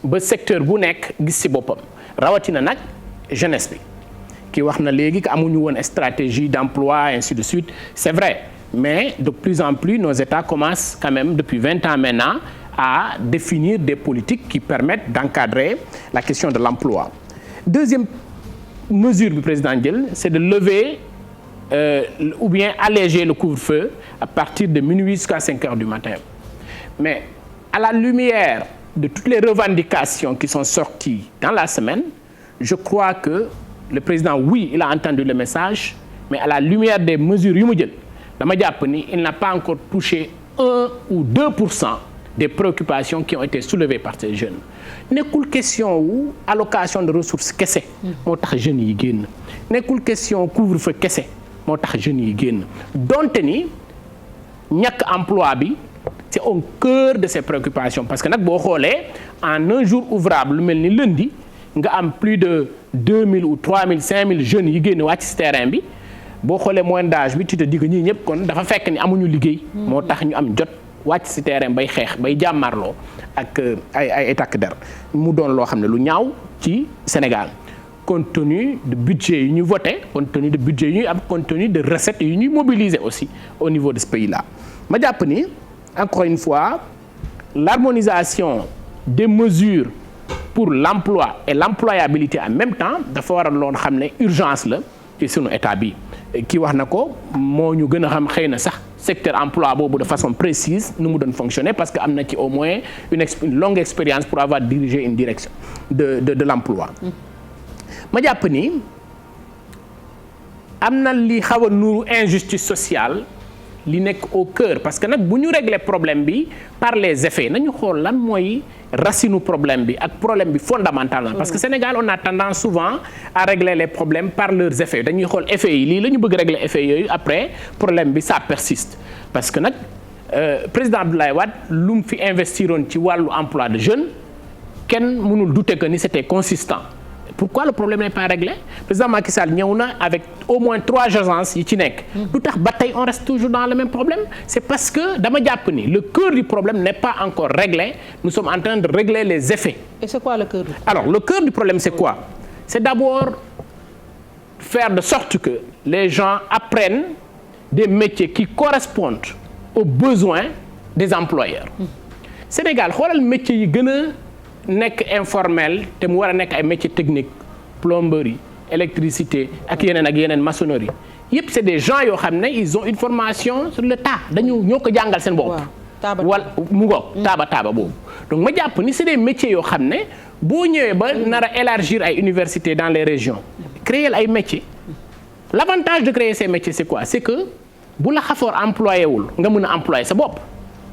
ba secteur bu nekk gis ci boppam rawatina nag jeunesse bi ki wax na léegi que amuñu woon stratégie d'emploi ainsi de suite c'est vrai mais de plus en plus nos États commencent quand même depuis 20 ans maintenant à définir des politiques qui permettent d'encadrer la question de l'emploi. Deuxième mesure du président jël, c'est de lever ou bien alléger le couvre-feu à partir de minuit jusqu'à 5 heures du matin. Mais à la lumière de toutes les revendications qui sont sorties dans la semaine, je crois que le président, oui, il a entendu le message, mais à la lumière des mesures yu mu jël, dama jàpp ni il n'a pas encore touché 1 ou 2% des préoccupations qui ont été soulevées par ces jeunes nekkul question wu allocation de ressources kese moo tax jeunes yi génn nekkul question couvre-feu kese moo tax jeunes yi génn donte ni ñàkk emploi bi c'est au cœur de ces préoccupations parce que nag boo xoolee en un jour ouvrable lu mel ni lundi nga am plus de 2000 ou 3000 5000 jeunes yi génn wàcc ci terrain bi boo xoolee moyenne d'âge bi tu te dis que ñii ñëpp kon dafa fekk ni amuñu liggéey moo tax ñu am jot wàcc ci terrain bay xeex bay jàmmarloo ak ay takk der mu doon loo xam ne lu ñaaw ci Sénégal compte tenu de budget yu ñuy voté compte tenu de budget yu ñuy am compte tenu de recettes yu ñuy mobiliser aussi au niveau de ce pays-là ma jàpp ni encore une fois l'harmonisation des mesures pour l'emploi et l'employabilité en même temps dafa war a loon xam ne urgence la ci sunu état bi kii wax na ko moo ñu gën a xam xëy na sax secteur emploi boobu de façon précise nu mu doon fonctionner parce que am na ci au moins une longue expérience pour avoir dirigé une direction de l'emploi ma jàpp ni am na li xaw a nuru injustice sociale li nekk au cœur parce que nag bu ñu régler problème bi par les effets nañu xool lan mooy racine problème bi ak problème bi fondamentalement parce que Sénégal on a tendance souvent à régler les problèmes par leurs effets dañuy xool effets yi lii la ñu bëgg régler effets yooyu après problème bi ça persiste parce que nag président Abdoulaye Wade lu mu fi investiroon ci wàllu emploi de jeunes kenn mënul douter que ni c'était consistant pourquoi le problème n'est pas réglé président Macky Sall ñëw na avec au moins 3 agences yi ci nekk lu tax ba tey on reste toujours dans le même problème c'est parce que dama jàpp ni le cœur du problème n'est pas encore réglé nous sommes en train de régler les effets. Et c'est quoi le cœur du problème? Alors le cœur du problème c'est quoi? C'est d'abord faire de sorte que les gens apprennent des métiers qui correspondent aux besoins des employeurs. Sénégal xoolal métiers yi gën a nekk informel te mu war a nekk ay métiers techniques plomberie électricité ak yeneen maçonnerie yëpp c'est des gens yoo xam ne ils ont une formation sur le tas dañu ñoo ko jàngal seen bopp. wala mu ngoog taaba boobu. donc ma jàpp ni c'est des métiers yoo xam ne boo ñëwee ba nar a élargir ay universités dans les régions créer ay métiers l'avantage de créer ces métiers c'est quoi? C'est que bu la xafoor employé wul nga mën a employer sa bopp.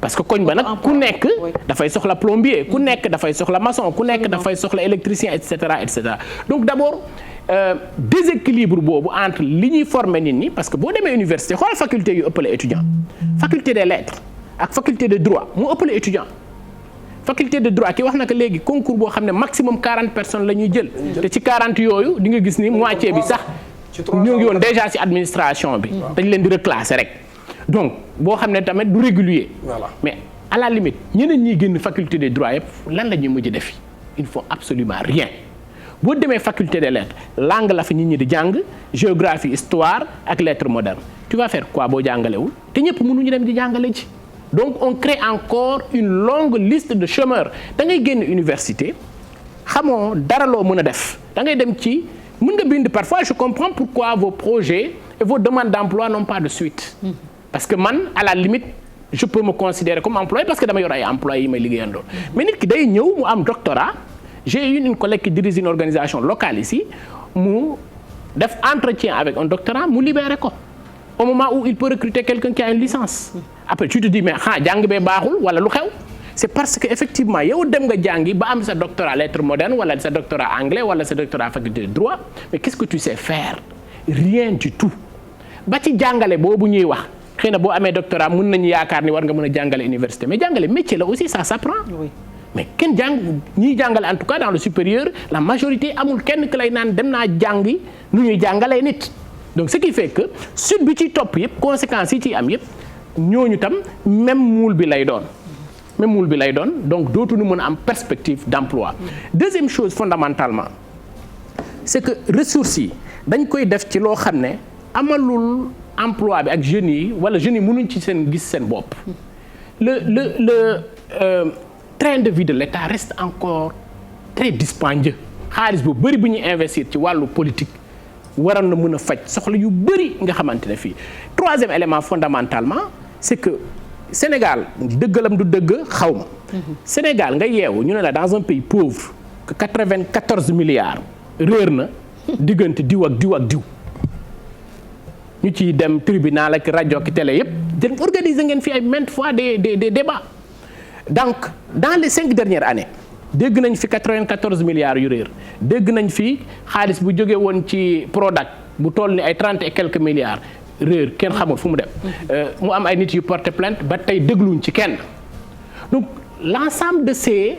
parce que koñ ba nag ku nekk dafay soxla plombier, ku nekk dafay soxla maçon, ku nekk dafay soxla électricien et cetera et cetera. Donc d'abord déséquilibre boobu entre li ñuy former nit ñi parce que boo demee université xool faculté yu ëppale étudiant faculté des lettres ak faculté de droit mu ëppale étudiant. faculté de droit ki wax na que léegi concours boo xam ne maximum 40 personnes la ñuy jël te ci 40 yooyu di nga gis ni moitié bi sax ñoo ngi woon déjà ci administration bi dañ leen di reclasser rek donc boo xam ne tamit du régulier mais à la limite ñeneen ñiy génn faculté de droit yëpp lan la ñuy mujj defi ils font absolument rien boo demee faculté des lettres langue la fi nit ñi di jàng géographie histoire ak lettres modernes tu vas faire quoi boo jàngalewul te ñëpp mënuñu dem di jàngale ci. Donc on crée encore une longue liste de chômeurs da ngay génn université xamoo dara loo mën a def da ngay dem ci mën nga bind parfois je comprends pourquoi vos projets et vos demandes d'emploi n'ont pas de suite. Parce que man à la limite je peux me considérer comme employé parce que dama yor ay employés yi may liggéeyandoo. Mais nit ki day ñëw mu am doctorat j'ai eu une collègue qui dirige une organisation locale ici mu def entretien avec un doctorat mu libéré ko. Au moment où il peut recruter quelqu'un qui a une licence. Après tu te dis mais jàng bee baaxul wala lu xew. C'est parce que effectivement yow dem nga jàngi ba am sa doctorat lettres modernes wala sa doctorat anglais wala sa doctorat faculté de droit mais qu'est-ce que tu sais faire? Rien du tout. Ba ci jàngale boobu ñuy wax xëy na boo amee doctorat mën nañu yaakaar ni war nga mën a jàngale université mais jàngale métier la aussi ça s'apprend. Oui. Mais kenn ñiy jàngale en tout cas dans le supérieur la majorité amul kenn ku lay naan dem naa jàngi nu ñuy jàngalee nit. Donc ce qui fait que suite bi ci topp yëpp conséquences yi ciy am yëpp ñooñu tam même moule bi lay doon donc dootuñu mën a am perspective d'emploi. Deuxième chose fondamentalement c'est que ressources yi dañ koy def ci loo xam ne amalul emploi bi ak jeunes yi wala jeunes yi mënuñ ci seen gis seen bopp. le train de vie de l'État reste encore très dispendieux xaalis bu bari bu ñuy investir ci wàllu politique. waroon na mën a faj soxla yu bëri nga xamante ne fii troisième élément fondamentalement c'est que Sénégal dëggalam du dëgg xaw ma Sénégal nga yeewu ñu ne la dans un pays pauvre que 94 milliards réer na diggante diw ak diw ak diw ñu ciy dem tribunal ak rajo ak télé yëpp den organiser ngeen fi ay maintes fois des débats donc dans les 5 dernières années dégg nañ fi 94 milliards yu réer dégg nañ fi xaalis bu jóge woon ci Prodac bu toll ni ay 30 et quelques milliards réer kenn xamul fu mu dem mu am ay nit yu porté plainte ba tey dégluñ ci kenn donc l'ensemble de ces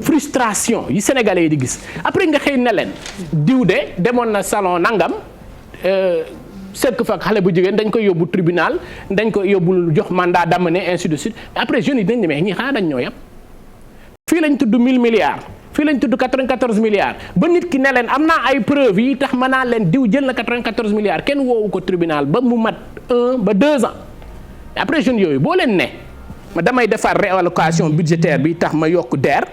frustrations yi sénégalais yi di gis après nga xëy ne leen diw de demoon na salon nangam sekk fa xale bu jigéen dañ koy yóbbu tribunal dañ koy yóbbu jox mandat d'amener ainsi de suite après jeunes yi dañ ne mais ñi xanaa dañ ñoo yàpp fii lañ tudd 1000 milliards fii lañ tudd 94 milliards ba nit ki ne leen am naa ay preuves yi tax mën naa leen diw jël na 94 milliards kenn woowu ko tribunal ba mu mat 1 ba 2 ans après jeunes yooyu boo leen ne ma damay defar réallocation budgétaire bi tax ma yokk DER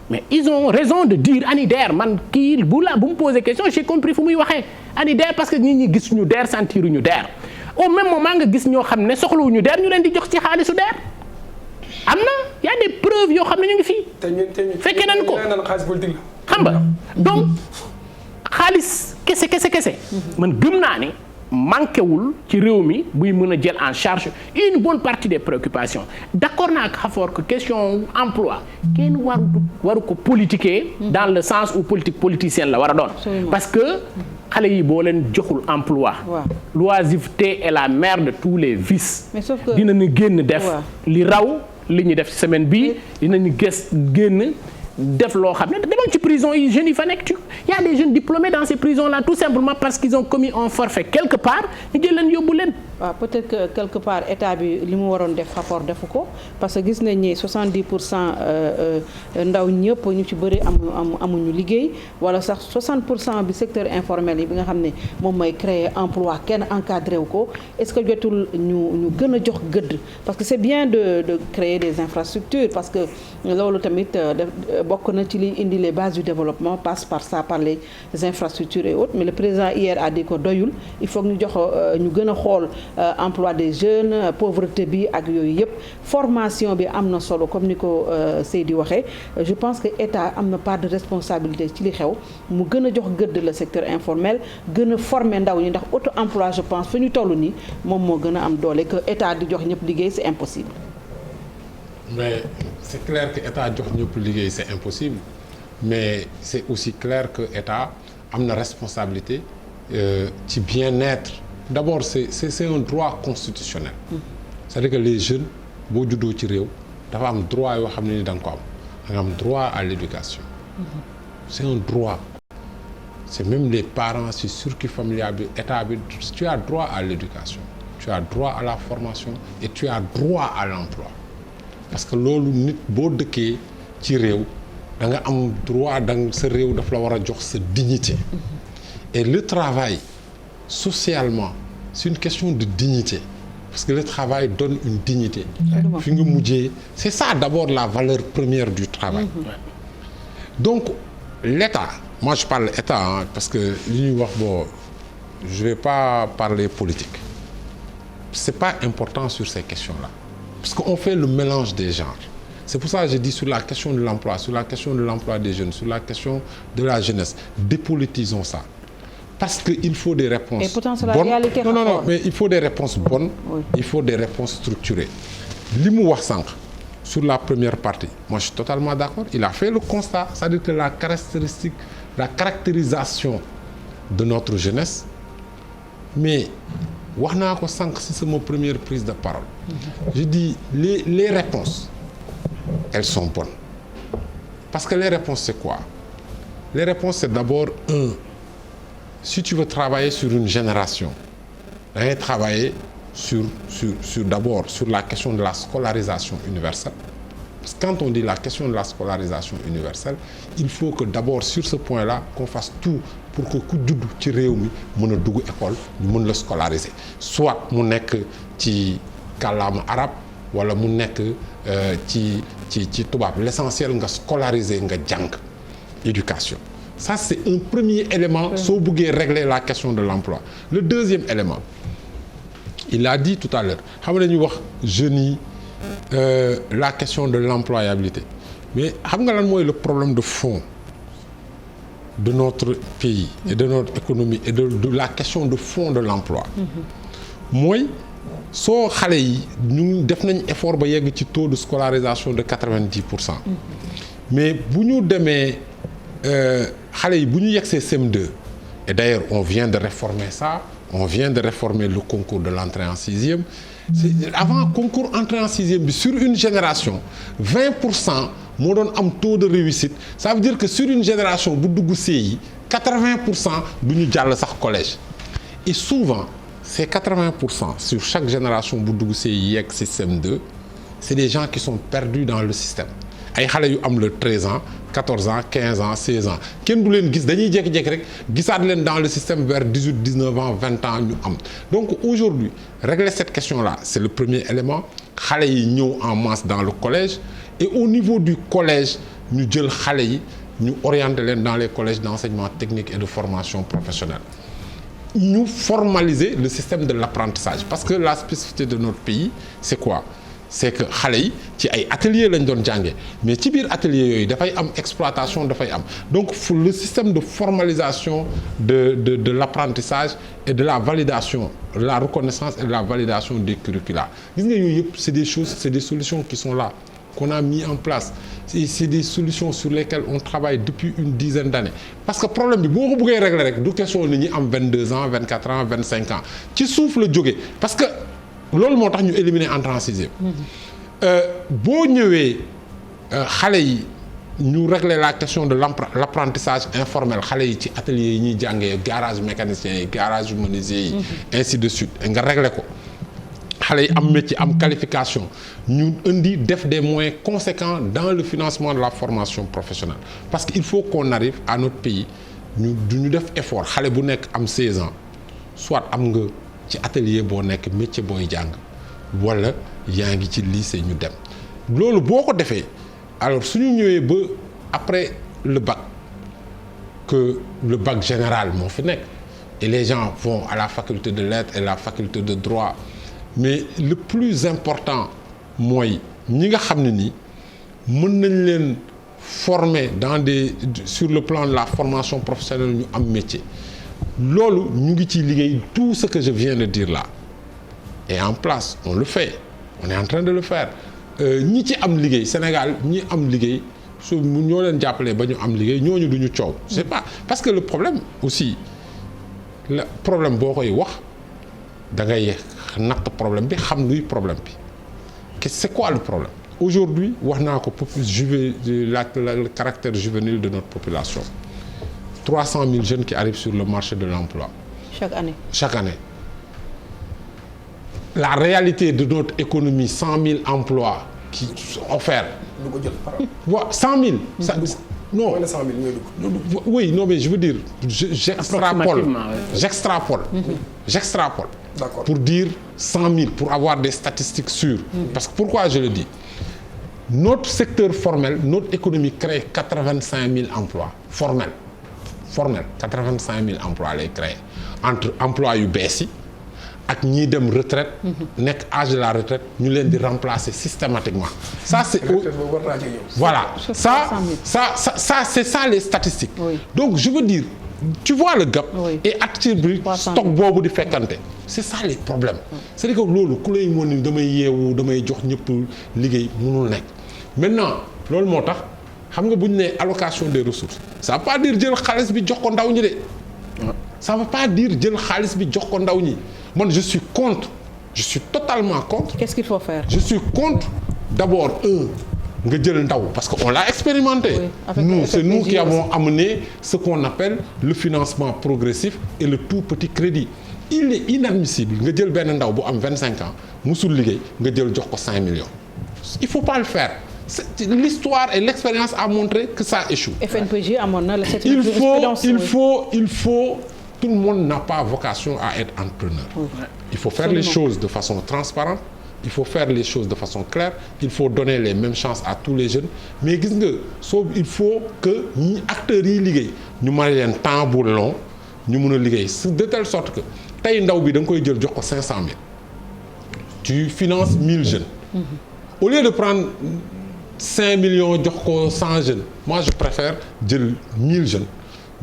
mais ils ont raison de dire ani DER man kii bu mu poser question j'ai compris fu muy waxee ani DER parce que nit ñi gis ñu DER sentiruñu DER au même moment nga gis ñoo xam ne soxlawuñu DER ñu leen di jox ci xaalisu DER am na y a des preuves yoo xam ne ñu ngi fii. fekkee nañ ko xam nga donc xaalis kese. man gëm naa ni manqué wul ci réew mi buy mën a jël en charge une bonne partie des préoccupations d'accord naa ak xafoor que question emploi kenn waru ko politiquer dans le sens où politique politicienne la war a doon. parce que xale yi boo leen joxul emploi. l'oisiveté est la mère de tous les vices. dinañu génn def li raw. li ñu def ci semaine bii dinañu génn def loo xam ne demal ci prison yi jeunes yi fa nekk y a des jeunes diplômés dans ces prisons là tout simplement parce qu'ils ont commis un forfait quelque part ñu jël leen yóbbu leen. waaw peut-être que quelque part état bi li mu waroon def rapport defu ko parce que gis nañ ni 70% ndaw ñëpp ñu ci bëri amuñu liggéey wala sax 60% bi secteur informel yi bi nga xam ne moom mooy créer emploi kenn encadré wu ko est-ce que jotul ñu gën a jox gëdd parce que c'est bien de créer des infrastructures parce que loolu tamit bokk na ci liy indi les bases du développement passe par ça, par les infrastructures et autres, mais le président hier a dit que doyul, il faut que ñu jox ñu gën a xool emploi des jeunes, pauvreté bi ak yooyu yëpp, formation bi am na solo comme ni ko Seydi waxee. Je pense que état am na part de responsabilité ci li xew, mu gën a jox gëdd le secteur informel, gën a former ndaw ñi, ndax auto emploi je pense fu ñu toll nii moom moo gën a am doole que état di jox ñëpp liggéey, c'est impossible. Mais c'est clair que état jox ñëpp liggéey c'est impossible, mais c'est aussi clair que état am na responsabilité ci bien-être. D'abord c'est un droit constitutionnel. C'est-à-dire que les jeunes boo juddoo ci réew dafa am droit yoo xam ne ni da nga ko am. Da nga am droit à l'éducation. C'est un droit. C'est même les parents ci circuit familial bi état bi, tu as droit à l'éducation, tu as droit à la formation et tu as droit à l'emploi. Parce que loolu nit boo dëkkee ci réew da nga am droit sa réew daf la war a jox sa dignité. Et le travail socialement c'est une question de dignité, parce que le travail donne une dignité. Fi nga mujjee c'est ça d'abord la valeur première du travail. Donc l'État, moi je parle État parce que li ñuy wax bon je vais pas parler politique, c'est pas important sur ces questions-là. Parce qu'on fait le mélange des genres. C'est pour ça que je dis sur la question de l'emploi, sur la question de l'emploi des jeunes, sur la question de la jeunesse, dépolitisons ça. Parce qu'il faut des réponses. Et pourtant, c'est la bonnes. réalité. Non, mais il faut des réponses bonnes, oui. Il faut des réponses structurées. Li mu wax sànq sur la première partie, moi je suis totalement d'accord. Il a fait le constat, c'est-à-dire que la caractérisation de notre jeunesse, mais wax naa ko sànq si sama première prise de parole. Je dis les réponses, elles sont bonnes. Parce que les réponses c'est quoi? Les réponses c'est d'abord si tu veux travailler sur une génération, da ngay travailler sur d'abord sur la question de la scolarisation universelle. Parce que quand on dit la question de la scolarisation universelle, il faut que d'abord sur ce point-là qu'on fasse tout pour que ku judd ci réew mi mën a dugg école ñu mën la scolariser, soit mu nekk ci kàllaama arabe wala mu nekk ci tubaab. L'essentiel nga scolariser nga jàng éducation. Ça c'est un premier élément soo bëggee régler la question de l'emploi. Le deuxième élément, il a dit tout à l'heure, xam nga dañuy wax jeunes yi la question de l'employabilité, mais xam nga lan mooy le problème de fond de notre pays et de notre économie et de la question de fond de l'emploi. Mooy soo xale yi ñu def nañ effort ba yegg ci taux de scolarisation de 90%. Mais bu ñu demee xale yi bu ñu yegsee CM2, et d'ailleurs on vient de réformer ça, on vient de réformer le concours de l'entrée en sixième. Avant concours entrée en sixième bi sur une génération 20% moo doon am taux de réussite. Ça veut dire que sur une génération bu dugg CI 80% du ñu jàll sax collège. Et souvent ces 80% sur chaque génération bu dugg CI yegg système 2, c'est des gens qui sont perdus dans le système. Ay xale yu am le 13 ans 14 ans 15 ans 16 ans kenn du leen gis, dañuy jékki-jékki rek gisaat leen dans le système vers 18 19 ans 20 ans ñu am. Donc aujourd'hui régler cette question-là c'est le premier élément. Xale yi ñëw en masse dans le collège, et au niveau du collège ñu jël xale yi ñu orienter leen dans les collèges d'enseignement technique et de formation professionnelle. Ñu formaliser le système de l'apprentissage, parce que la spécificité de notre pays c'est quoi? C'est que xale yi ci ay ateliers lañ doon jàngee, mais ci biir ateliers yooyu dafay am exploitation dafay am. Donc le système de formalisation de l'apprentissage et de la validation, la reconnaissance et de la validation des curricula. Gis nga yooyu yëpp c'est des choses, c'est des solutions qui sont là, qu'on a mis en place. C'est des solutions sur lesquelles on travaille depuis une dizaine d'années. Parce que problème bi boo ko bëggee régler rek du question ni ñi am 22 ans 24 ans 25 ans ci suuf la jógee, parce que loolu moo tax ñu éliminer entrée en sixième. Boo ñëwee xale yi ñu régler la question de l'apprentissage informel, xale yi ci atelier yi ñuy jàngee, garage mécanicien yi, garage menuisier yi, ainsi de suite, nga régler ko. Xale yi am métier am qualification, ñu indi def des moyens conséquents dans le financement de la formation professionnelle. Parce qu'il faut qu'on arrive à notre pays ñu def effort. Xale bu nekk am 16 ans soit am nga ci atelier boo nekk métier booy jàng, wala yaa ngi ci lycée ñu dem. Loolu boo ko defee alors suñu ñëwee ba après le bac que le bac général moo fi nekk et les gens vont à la faculté de lettres et la faculté de droit mais le plus important mooy ñi nga xam ne nii mën nañ leen former sur le plan de la formation professionnelle ñu am métier loolu ñu ngi ciy liggéey tout ce que je viens de dire là est en place on le fait on est en train de le faire ñi ci am liggéey Sénégal ñi am liggéey su ñoo leen jàppalee ba ñu am liggéey ñooñu duñu coow c'est pas parce que le problème aussi le problème boo koy wax da ngay natt problème bi xam luy problème bi c'est quoi le problème aujourd'hui wax naa ko le caractère juvénile de notre population 300 000 jeunes qui arrivent sur le marché de l'emploi chaque année la réalité de notre économie 100 000 emplois qui sont offerts. 100 000. Ça, non. Oui, non, mais je veux dire, j'extrapole. J'extrapole. D'accord. Pour dire 100 000, pour avoir des statistiques sûres. Parce que pourquoi je le dis? Notre secteur formel, notre économie crée 85 000 emplois. Formel, 85 000 emplois lay créer. Entre emplois yu bees yi ak ñiy dem retraite nekk âge de la retraite ñu leen di remplacer systématiquement ça c'est voilà ça c'est ça les statistiques oui. Donc je veux dire tu vois le gap oui. Et actif bi stock boobu di fekkante c'est ça les problèmes c'est-à-dire que loolu ku lay mën ni damay yeewu damay jox ñëpp liggéey mënul nekk maintenant loolu moo tax xam nga bu ñu nee allocation des ressources ça veut pas dire jël xaalis bi jox ko ndaw ñi de ça veut pas dire jël xaalis bi jox ko ndaw ñi man je suis contre je suis totalement contre. Qu'est-ce qu'il faut faire? Je suis contre d'abord nga jël ndaw parce que on l'a expérimenté. Oui, nous c'est nous qui avons amené ce qu'on appelle le financement progressif et le tout petit crédit. Il est inadmissible nga jël benn ndaw bu am 25 ans musul liggéey nga jël jox ko 5 millions. Il faut pas le faire. L'histoire et l'expérience a montré que ça échoue. FNPJ amoon na la il faut tout le monde n'a pas vocation à être entrepreneur. Oui. Il faut faire les choses de façon transparente, il faut faire les choses de façon claire, il faut donner les mêmes chances à tous les jeunes. Mais gis nga il faut que ñi acteurs yi liggéey ñu may leen temps bu long ñu mën a liggéey de telle sorte que tey ndaw bi da nga koy jël jox ko 500 000 tu finances 1000 jeunes. Au lieu de prendre 5 millions jox ko 100 jeunes moi je préfère jël 1000 jeunes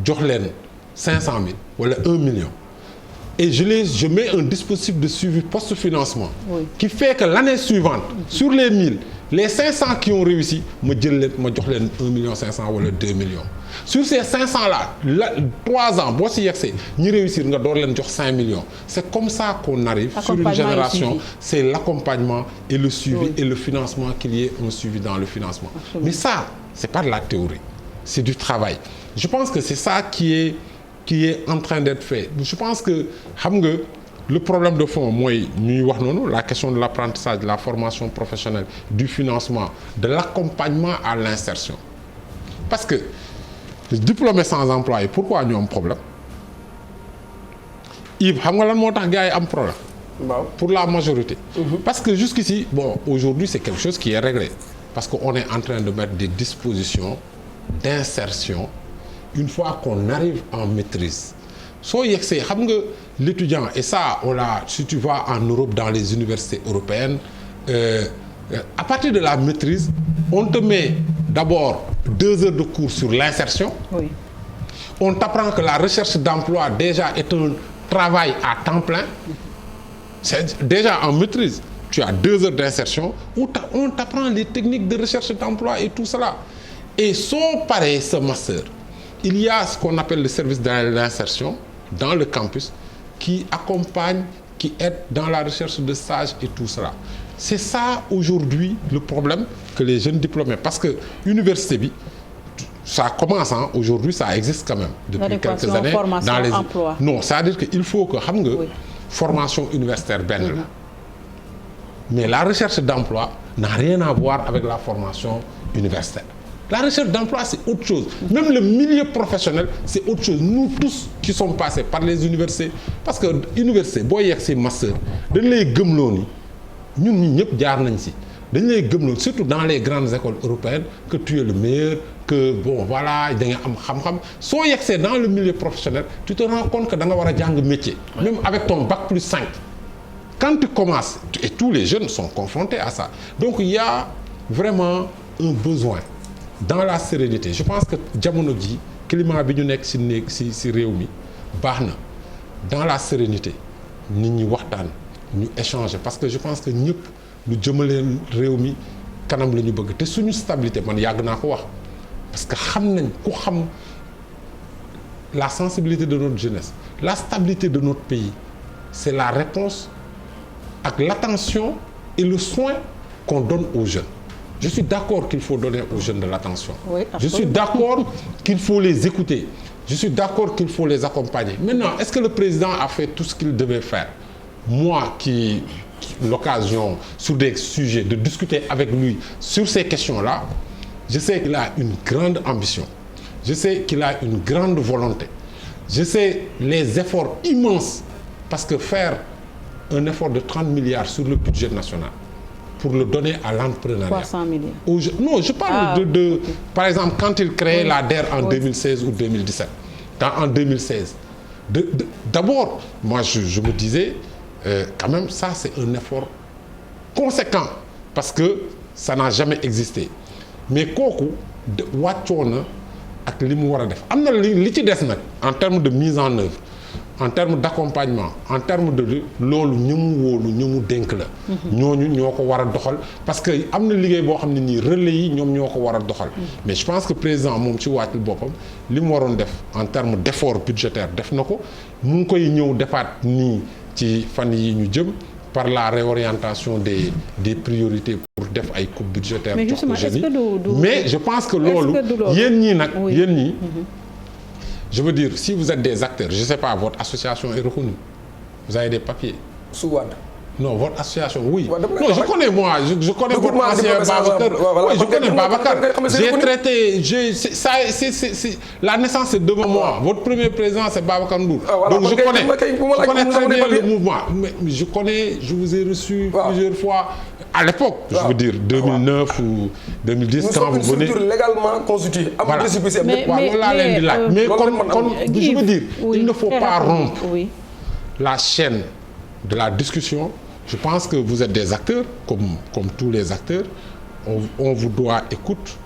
jox leen 500 000 wala 1 million et je mets un dispositif de suivi post-financement oui. Qui fait que l'année suivante sur les 1000 les 500 qui ont réussi ma jël leen ma jox leen 1 million 500 wala 2 millions sur ces 500 là 3 ans boo si yegsee ñi réussir nga door leen jox 5 millions c'est comme ça qu'on arrive sur une génération c'est l'accompagnement et le suivi oui. Et le financement qu'il y ait un suivi dans le financement. Absolument. Mais ça c'est pas de la théorie c'est du travail je pense que c'est ça qui est en train d'être fait je pense que xam nga le problème de fond mooy ñuy wax noonu la question de l'apprentissage de la formation professionnelle du financement de l'accompagnement à l'insertion parce que les diplômés sans emploi yi pourquoi ñu am problème Yves xam nga lan moo tax gars yi am problème pour la majorité parce que jusqu'ici bon aujourd'hui c'est quelque chose qui est réglé parce qu'on est en train de mettre des dispositions d'insertion une fois qu'on arrive en maîtrise soo yegsee xam nga l'étudiant et ça on l'a si tu vas en Europe dans les universités européennes à partir de la maîtrise on te met d'abord 2 heures de cours sur l'insertion oui. On t'apprend que la recherche d'emploi déjà est un travail à temps plein c'est déjà en maîtrise tu as 2 heures d'insertion où on t'apprend les techniques de recherche d'emploi et tout cela et soo paree ce master il y a ce qu'on appelle le service de l'insertion dans le campus qui accompagne, qui aide dans la recherche de stages et tout cela. C'est ça aujourd'hui le problème que les jeunes diplômés parce que université bi ça commence aujourd'hui ça existe quand même depuis quelques années formation, dans les emploi. Non, c'est-à-dire que il faut que xam nga oui. Formation universitaire benn la mais la recherche d'emploi n'a rien à voir avec la formation universitaire. La recherche d'emploi, c'est autre chose. Même le milieu professionnel, c'est autre chose. Nous tous qui sommes passés par les universités, parce que université, boo yegg si master, dañ lay gëmloo ni ñun ñi ñëpp jaar nañ si dañ lay gëm surtout dans les grandes écoles européennes que tu es le meilleur que bon voilà da nga am xam-xam soo yegsee dans le milieu professionnel tu te rends compte que da nga war a jàng métier. même avec ton bac plus 5. quand tu commences et tous les jeunes sont confrontés à ça donc il y a vraiment un besoin dans la sérénité je pense que jamono ji climat bi ñu nekk ci réew mi baax na dans la sérénité nit ñi waxtaan ñu échanger parce que je pense que ñëpp lu jëmaleen réew mi kanam la ñu bëgg te suñu stabilité man yàgg naa ko wax parce que xam nañ ku xam la sensibilité de notre jeunesse la stabilité de notre pays c'est la réponse ak l'attention et le soin qu'on donne aux jeunes. Je suis d'accord qu'il faut donner aux jeunes de l'attention. Oui, je suis d'accord qu'il faut les écouter. Je suis d'accord qu'il faut les accompagner. Maintenant, est-ce que le président a fait tout ce qu'il devait faire? Moi qui l'occasion sur des sujets de discuter avec lui sur ces questions-là, je sais qu'il a une grande ambition. Je sais qu'il a une grande volonté. Je sais les efforts immenses parce que faire un effort de 30 milliards sur le budget national pour le donner à l'entrepreneuriat. 300 milliards. Non, je parle de par exemple, quand il créait la DER en 2016 ou 2017. En 2016. D'abord, moi, je me disais, quand même, ça, c'est un effort conséquent parce que ça n'a jamais existé. Mais kooku wàccoo na ak li mu war a def am na li ci des nag en termes de mise en œuvre en termes d'accompagnement en termes de loolu ñu mu wóolu ñu mu dénk la ñooñu ñoo ko war a doxal parce que am na liggéey boo xam ne nii relais yi ñoom ñoo ko war a doxal mais je pense que président moom ci wàccul boppam li mu waroon def en termes d'effort budgétaire def na ko mu ngi koy ñëw defaat nii ci fan yi ñu jëm par la réorientation des priorités pour def ay coupes budgétaires jox ko jeunes yi mais je pense que loolu yéen ñii nag yéen ñii je veux dire, si vous êtes des acteurs, je ne sais pas, votre association est reconnue. Vous avez des papiers. Sous-Wad. Non, votre association, oui. Non, je connais moi, je connais votre ancien Babacar. Oui, je connais Babacar. J'ai traité, la naissance c'est devant moi. Votre premier président c'est Babacar Ndour. Donc je connais très bien le mouvement. Mais je connais, je vous ai reçu plusieurs fois. À l'époque, je veux dire 2009 ou 2010 quand vous venez. Nous sommes une structure légalement constituée. Voilà. Mais comme je veux dire, il ne faut pas rompre la chaîne de la discussion. Je pense que vous êtes des acteurs, comme tous les acteurs. On vous doit écoute.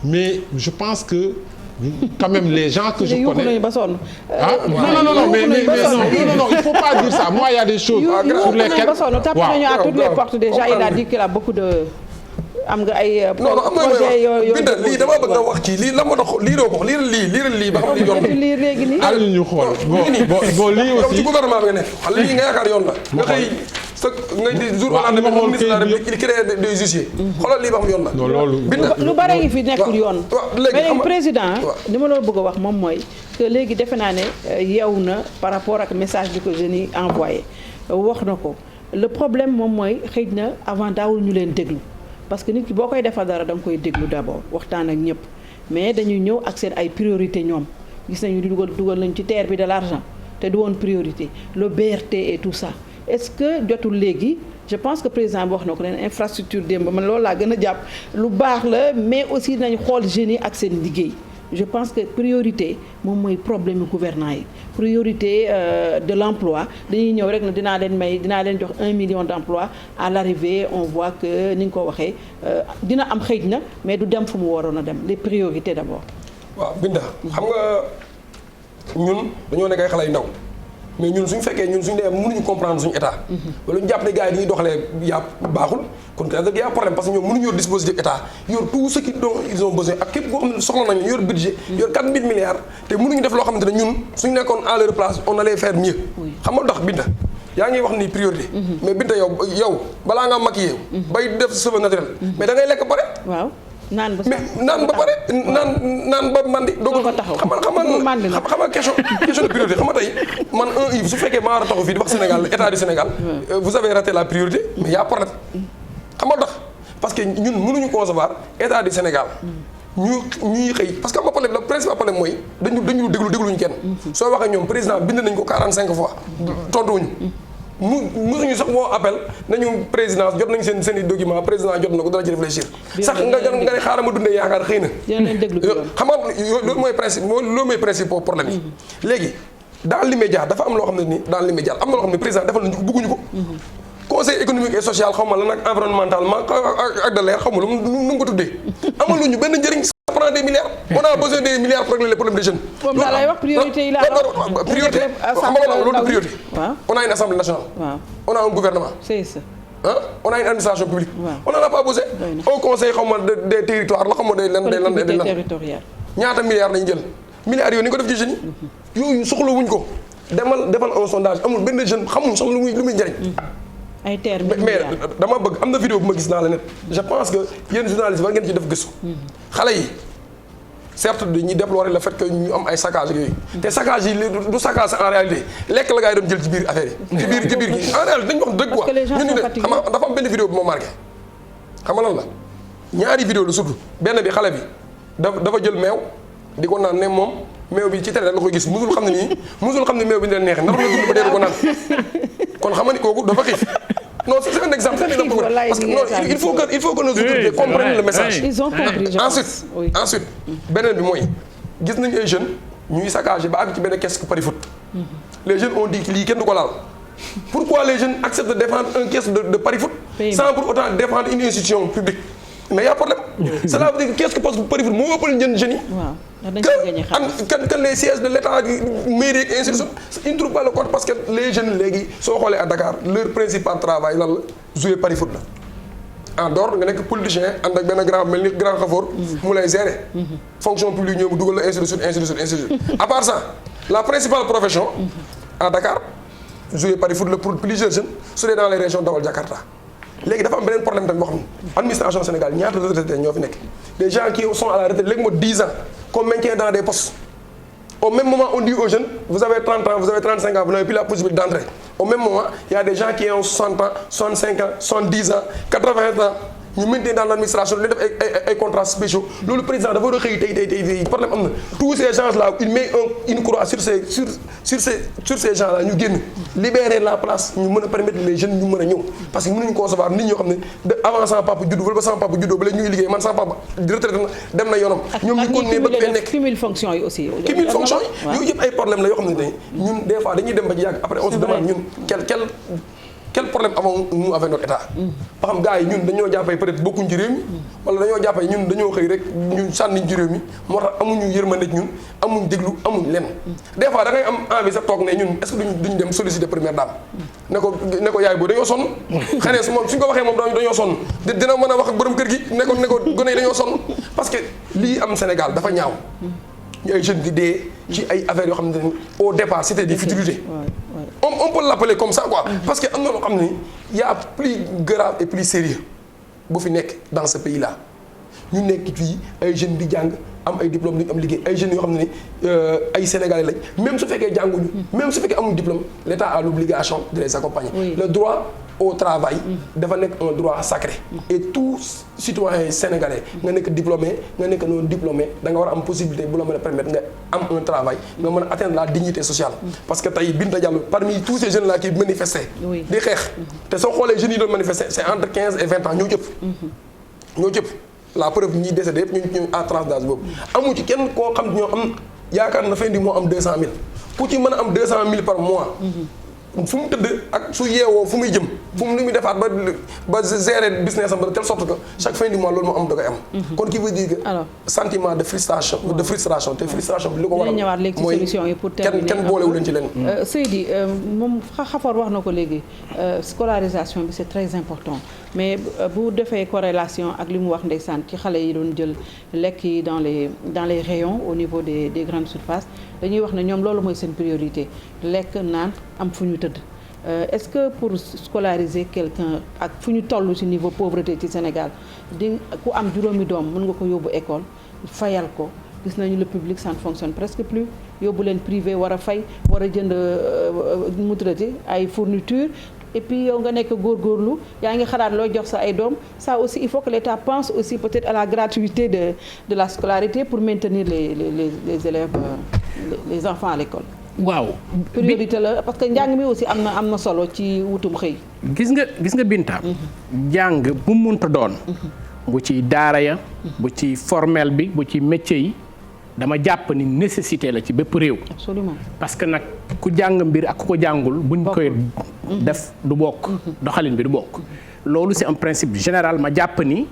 Mais je pense que quand même les gens que je connais... Ah, non, mais non, il ne faut pas dire ça. Moi, il y a des choses sur lesquelles... À toutes les portes déjà, il a dit qu'il a beaucoup de... am nga ay projet yooyu Binta lii dama bëgg nga wax ci lii la ma dox lii doo ko lii ba xam ni yoon na lii léegi nii al ñu xool bon lii aussi ci gouvernement bi nga nekk xal lii nga yaakaar yoon la nga xëy sa ngay di jour wala dem ministre de la République il crée des huissiers xoolal lii ba xam yoon la loolu lu bare ngi fi nekkul yoon mais léegi président li ma loolu bëgg a wax moom mooy que léegi defe naa ne yeew na par rapport ak message bi ko jeunes yi envoyé wax na ko le problème moom mooy xëy na avant daawul ñu leen déglu parce que nit ki boo koy defal dara da nga koy déglu d'abord waxtaan ak ñëpp mais dañuy ñëw ak seen ay priorité ñoom gis nañu di dugal nañ ci terre bi de l'argent te du woon priorité le BRT et tout ça est-ce que jotul léegi je pense que président bi wax na ko leen infrastructure démb man loolu laa gën a jàpp lu baax la mais aussi nañ xool jeunes yi ak seen liggéey je pense que priorité moom mooy problème yu gouvernants yi priorité de l'emploi dañuy ñëw rek na dinaa leen jox 1 million d'emplois à l'arrivée on voit que ni nga ko waxee dina am xëj na mais du dem fu mu waroon a dem les priorités d'abord. waaw Binta xam nga ñun dañoo nekk ay xale yu ndaw mais ñun suñu fekkee ñun suñu demee mënuñu comprendre suñu état. wala ñu jàpp ne gars yi dañuy doxalee yaa baaxul kon kay y a problème parce que ñoom mënuñu yor dispositif état yor tout ce dont ils ont besoin ak képp koo xam ne soxla nañu yor budget. yor 4000 milliards te mënuñu def loo xamante ne ñun suñu nekkoon à leur place on allait faire mieux. xam nga tax Binta yaa ngi wax ni priorité. mais Binta yow balaa ngaa maquillé. bay def cheveux naturel. mais da ngay lekk pare. waaw. naan ba pare naan ba mandi doog ko taxaw xam nga question de priorité xam nga tey man Yves su fekkee maa war a taxaw fii di wax Sénégal état du Sénégal vous avez raté la priorité mais y a problème xam nga tax parce que ñun mënuñu concevoir état du Sénégal ñuy xëy parce que am nga problème le principal problème mooy dañu dégluñu kenn soo waxee ñoom président bind nañ ko 45 fois tontuwuñu musuñu sax woo appel nañu présidence jot nañ seen i document président jot na ko dara ci réfléchir sax nga ne xaaral ma dundee yaakaar xëy na xam nga loolu mooy principe problème yi léegi dans l'immédiat dafa am loo xam ne ni dans l'immédiat am na loo xam ne président defal nañu ko bëgguñu ko conseil économique et social xaw ma la nag environnementalement ak de l'air xaw ma lu mu ko tuddee amaluñu benn njëriñ. Ça prend des milliards. On a besoin des milliards pour régler les problèmes des jeunes. moom daa lay wax priorité yi la priorité xam nga loolu priorité. On a une assemblée nationale. On a un gouvernement. C'est ça. On a une administration publique. On n'en a pas besoin. Au conseil xaw ma des territoires la xaw ma des lan ñaata milliards lañ jël milliards yooyu ni ko def ci jeunes yi yooyu soxla wuñ ko defal un sondage amul benn jeune xamul sax lu muy njëriñ. ay terres mais dama bëgg am na vidéo bu ma gis dans le net je pense que yéen journalistes war ngeen ci def gëstu. xale yi certes dañuy déplorer le fait que ñu am ay saccage yooyu. te saccage yi du saccage en réalité lekk la gaa yi doon jël ci biir affaire yi. ci biir gi en réalité dañu wax dëgg quoi. ñun ñu ne xam nga dafa am benn vidéo bu ma marqué. xam nga lan la ñaari vidéo la surtout benn bi xale bi dafa jël meew di ko naan ne moom meew bi ci télé la koy gis musul xam ne meew bi ñu leen neexee ndax dund ba dee ko naan kon xam nga ni kooku dafa xiif. Non, c'est un exemple. Parce que non, il faut que nos autorités comprennent le message. Ils ont compris. Ensuite, beneen bi mooy gis nañu ay jeunes ñuy saccagé ba àgg ci benn caisse pari foot. Les jeunes ont dit que lii kenn du ko laal. Pourquoi les jeunes acceptent de défendre un caisse de pari foot sans pour autant défendre une institution publique? Mais y a problème. Cela veut dire que qu'est-ce que passe pari foot moo ëppal jeunes yi. que les sièges de l'État mairie et ainsi de suite ils ne trouvent pas le compte parce que les jeunes léegi soo xoolee à Dakar leur principal travail lan la jouer pari foot la en dehors nga nekk politicien ànd ak benn grand mel ni grand xafoor mu lay gérer fonction publique ñëw mu dugal la ainsi de suite à part ça la principale profession à Dakar jouer pari foot la pour plusieurs jeunes su dee dans les régions dawal Jakarta léegi dafa am beneen problème tamit boo xam ne administration Sénégal ñaata retraités ñoo fi nekk des gens qui sont à la retraite léegi moo 10 ans qu'on maintient dans des postes au même moment on dit aux jeunes vous avez 30 ans vous avez 35 ans vous n'avez plus la possibilité d'entrer au même moment il y a des gens qui ont 60 ans 65 ans 70 ans 80 ans ñu maintenir dans l'administration li def ay contrats spéciaux loolu président dafa war a xëy tey problème am na tous ces gens là il met une croix sur ces gens là ñu génn libérer la place ñu mën a permettre les jeunes ñu mën a ñëw parce que mënuñu concevoir nit ñoo xam ne de avant sama papa juddoo wala ba sama papa juddoo ba léegi ñuy liggéey man sama papa retraité na dem na yoonam ñoom ñu continuer ba fee nekk cumul fonction yi aussi cumul fonction yi yooyu yëpp ay problème la yoo xam ne tey ñun des fois dañuy dem ba ci yàgg après on se demande ñun quel problème avons-nous avec notre état ba xam gars yi ñun dañoo jàppee peut-être bokkuñ ci réew mi wala dañoo jàppee ñun dañoo xëy rek ñun sànniñ ci réew mi moo tax amuñu yërmande ñun amuñ déglu amuñ lenn des fois da ngay am envie sax toog ne ñun est-ce que duñ dem solliciter première dame ne ko yaay boo dañoo sonn xanaa suñ ko waxee moom dañoo sonn dina mën a wax ak borom kër gi ne ko gone yi dañoo sonn parce que lii am Sénégal dafa ñaaw ñu ay jeunes di dee ci ay affaires yoo xam ne au départ c'était des futilités on peut l'appeler comme ça quoi parce que am na loo xam ne y a plus grave et plus sérieux bu fi nekk dans ce pays là ñu nekk fii ay jeunes di jàng am ay diplôme di am liggéey ay jeunes yoo xam ne ni ay sénégalais lañ même su fekkee jànguñu même su fekkee amuñu diplôme l'État a l'obligation de les accompagner le droit au travail dafa nekk un droit sacré et tous citoyens sénégalais nga nekk diplômé nga nekk non diplômé da nga war a am possibilité bu la mën a permettre nga am un travail nga mën a atteindre la dignité sociale parce que tey Binta Diallo parmi tous ces jeunes là qui manifestaient di xeex te soo xoolee jeunes yi doon manifester c'est entre 15 et 20 ans ñoo jëpp la preuve ñi décédé yëpp ñu à tranche d'âge boobu amu ci kenn koo xam ñoo am yaakaar na fin di moo am 200 000 ku ci mën a am 200 000 par mois fu mu tëdd ak su yeewoo fu muy jëm fu mu lu muy defaat ba gérer business am de telle sorte que chaque fin du mois loolu moo am da koy am kon qui veut dire que sentiment de frustration te frustration bi li ko waral mooy kenn boolewu leen ci leen Seydi moom Xafoor wax na ko léegi scolarisation bi c'est très important mais bu defee corrélation ak li mu wax ndeysaan ci xale yi doon jël lekk yi dans les rayons au niveau des grandes surfaces dañuy wax ne ñoom loolu mooy seen priorité lekk naan am fu ñu tëdd est-ce que pour scolariser quelqu'un ak fu ñu toll ci niveau pauvreté ci Sénégal di ku am juróomi doom mën nga ko yóbbu école fayal ko gis nañu le public ça ne fonctionne presque plus yóbbu leen privé war a fay war a jënd mu tuddati ay fournitures et puis yow nga nekk góorgóorlu yaa ngi xalaat loo jox sa ay doom ça aussi il faut que l'État pense aussi peut-être à la gratuité de la scolarité pour maintenir les élèves les enfants à l'école. waaw priorité la parce que njàng mi aussi am na solo ci wutum xëy. gis nga Binta. jàng bu mu mënta doon. bu ci daara ya. bu ci formel bi bu ci métier yi. dama jàpp ni nécessité la ci bépp réew. absolument parce que nag ku jàng mbir ak ku ko jàngul buñ koy def du bokk. doxalin bi du bokk. loolu c'est un principe général ma jàpp ni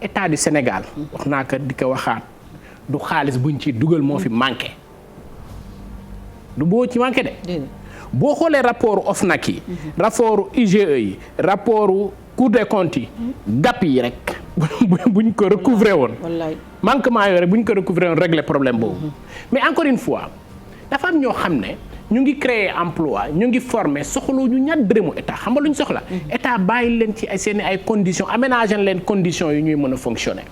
état du Sénégal. wax naa ko di ko waxaat du xaalis buñ ci dugal moo fi manqué. du boo ci manqué de. boo xoolee rapport OFNAC yi. rapport IGE yi rapport Cour des comptes yi. gàpp yi rek. buñ ko recouvrer woon. manquement yooyu rek buñ ko recouvrer woon régler problème boobu. mais encore une fois dafa am ñoo xam ne ñu ngi créer emploi ñu ngi former soxla ñu ñaar dërëmu état xam nga lu ñu soxla. état bàyyi leen ci seen ay conditions aménager leen conditions yu ñuy mën a fonctionner.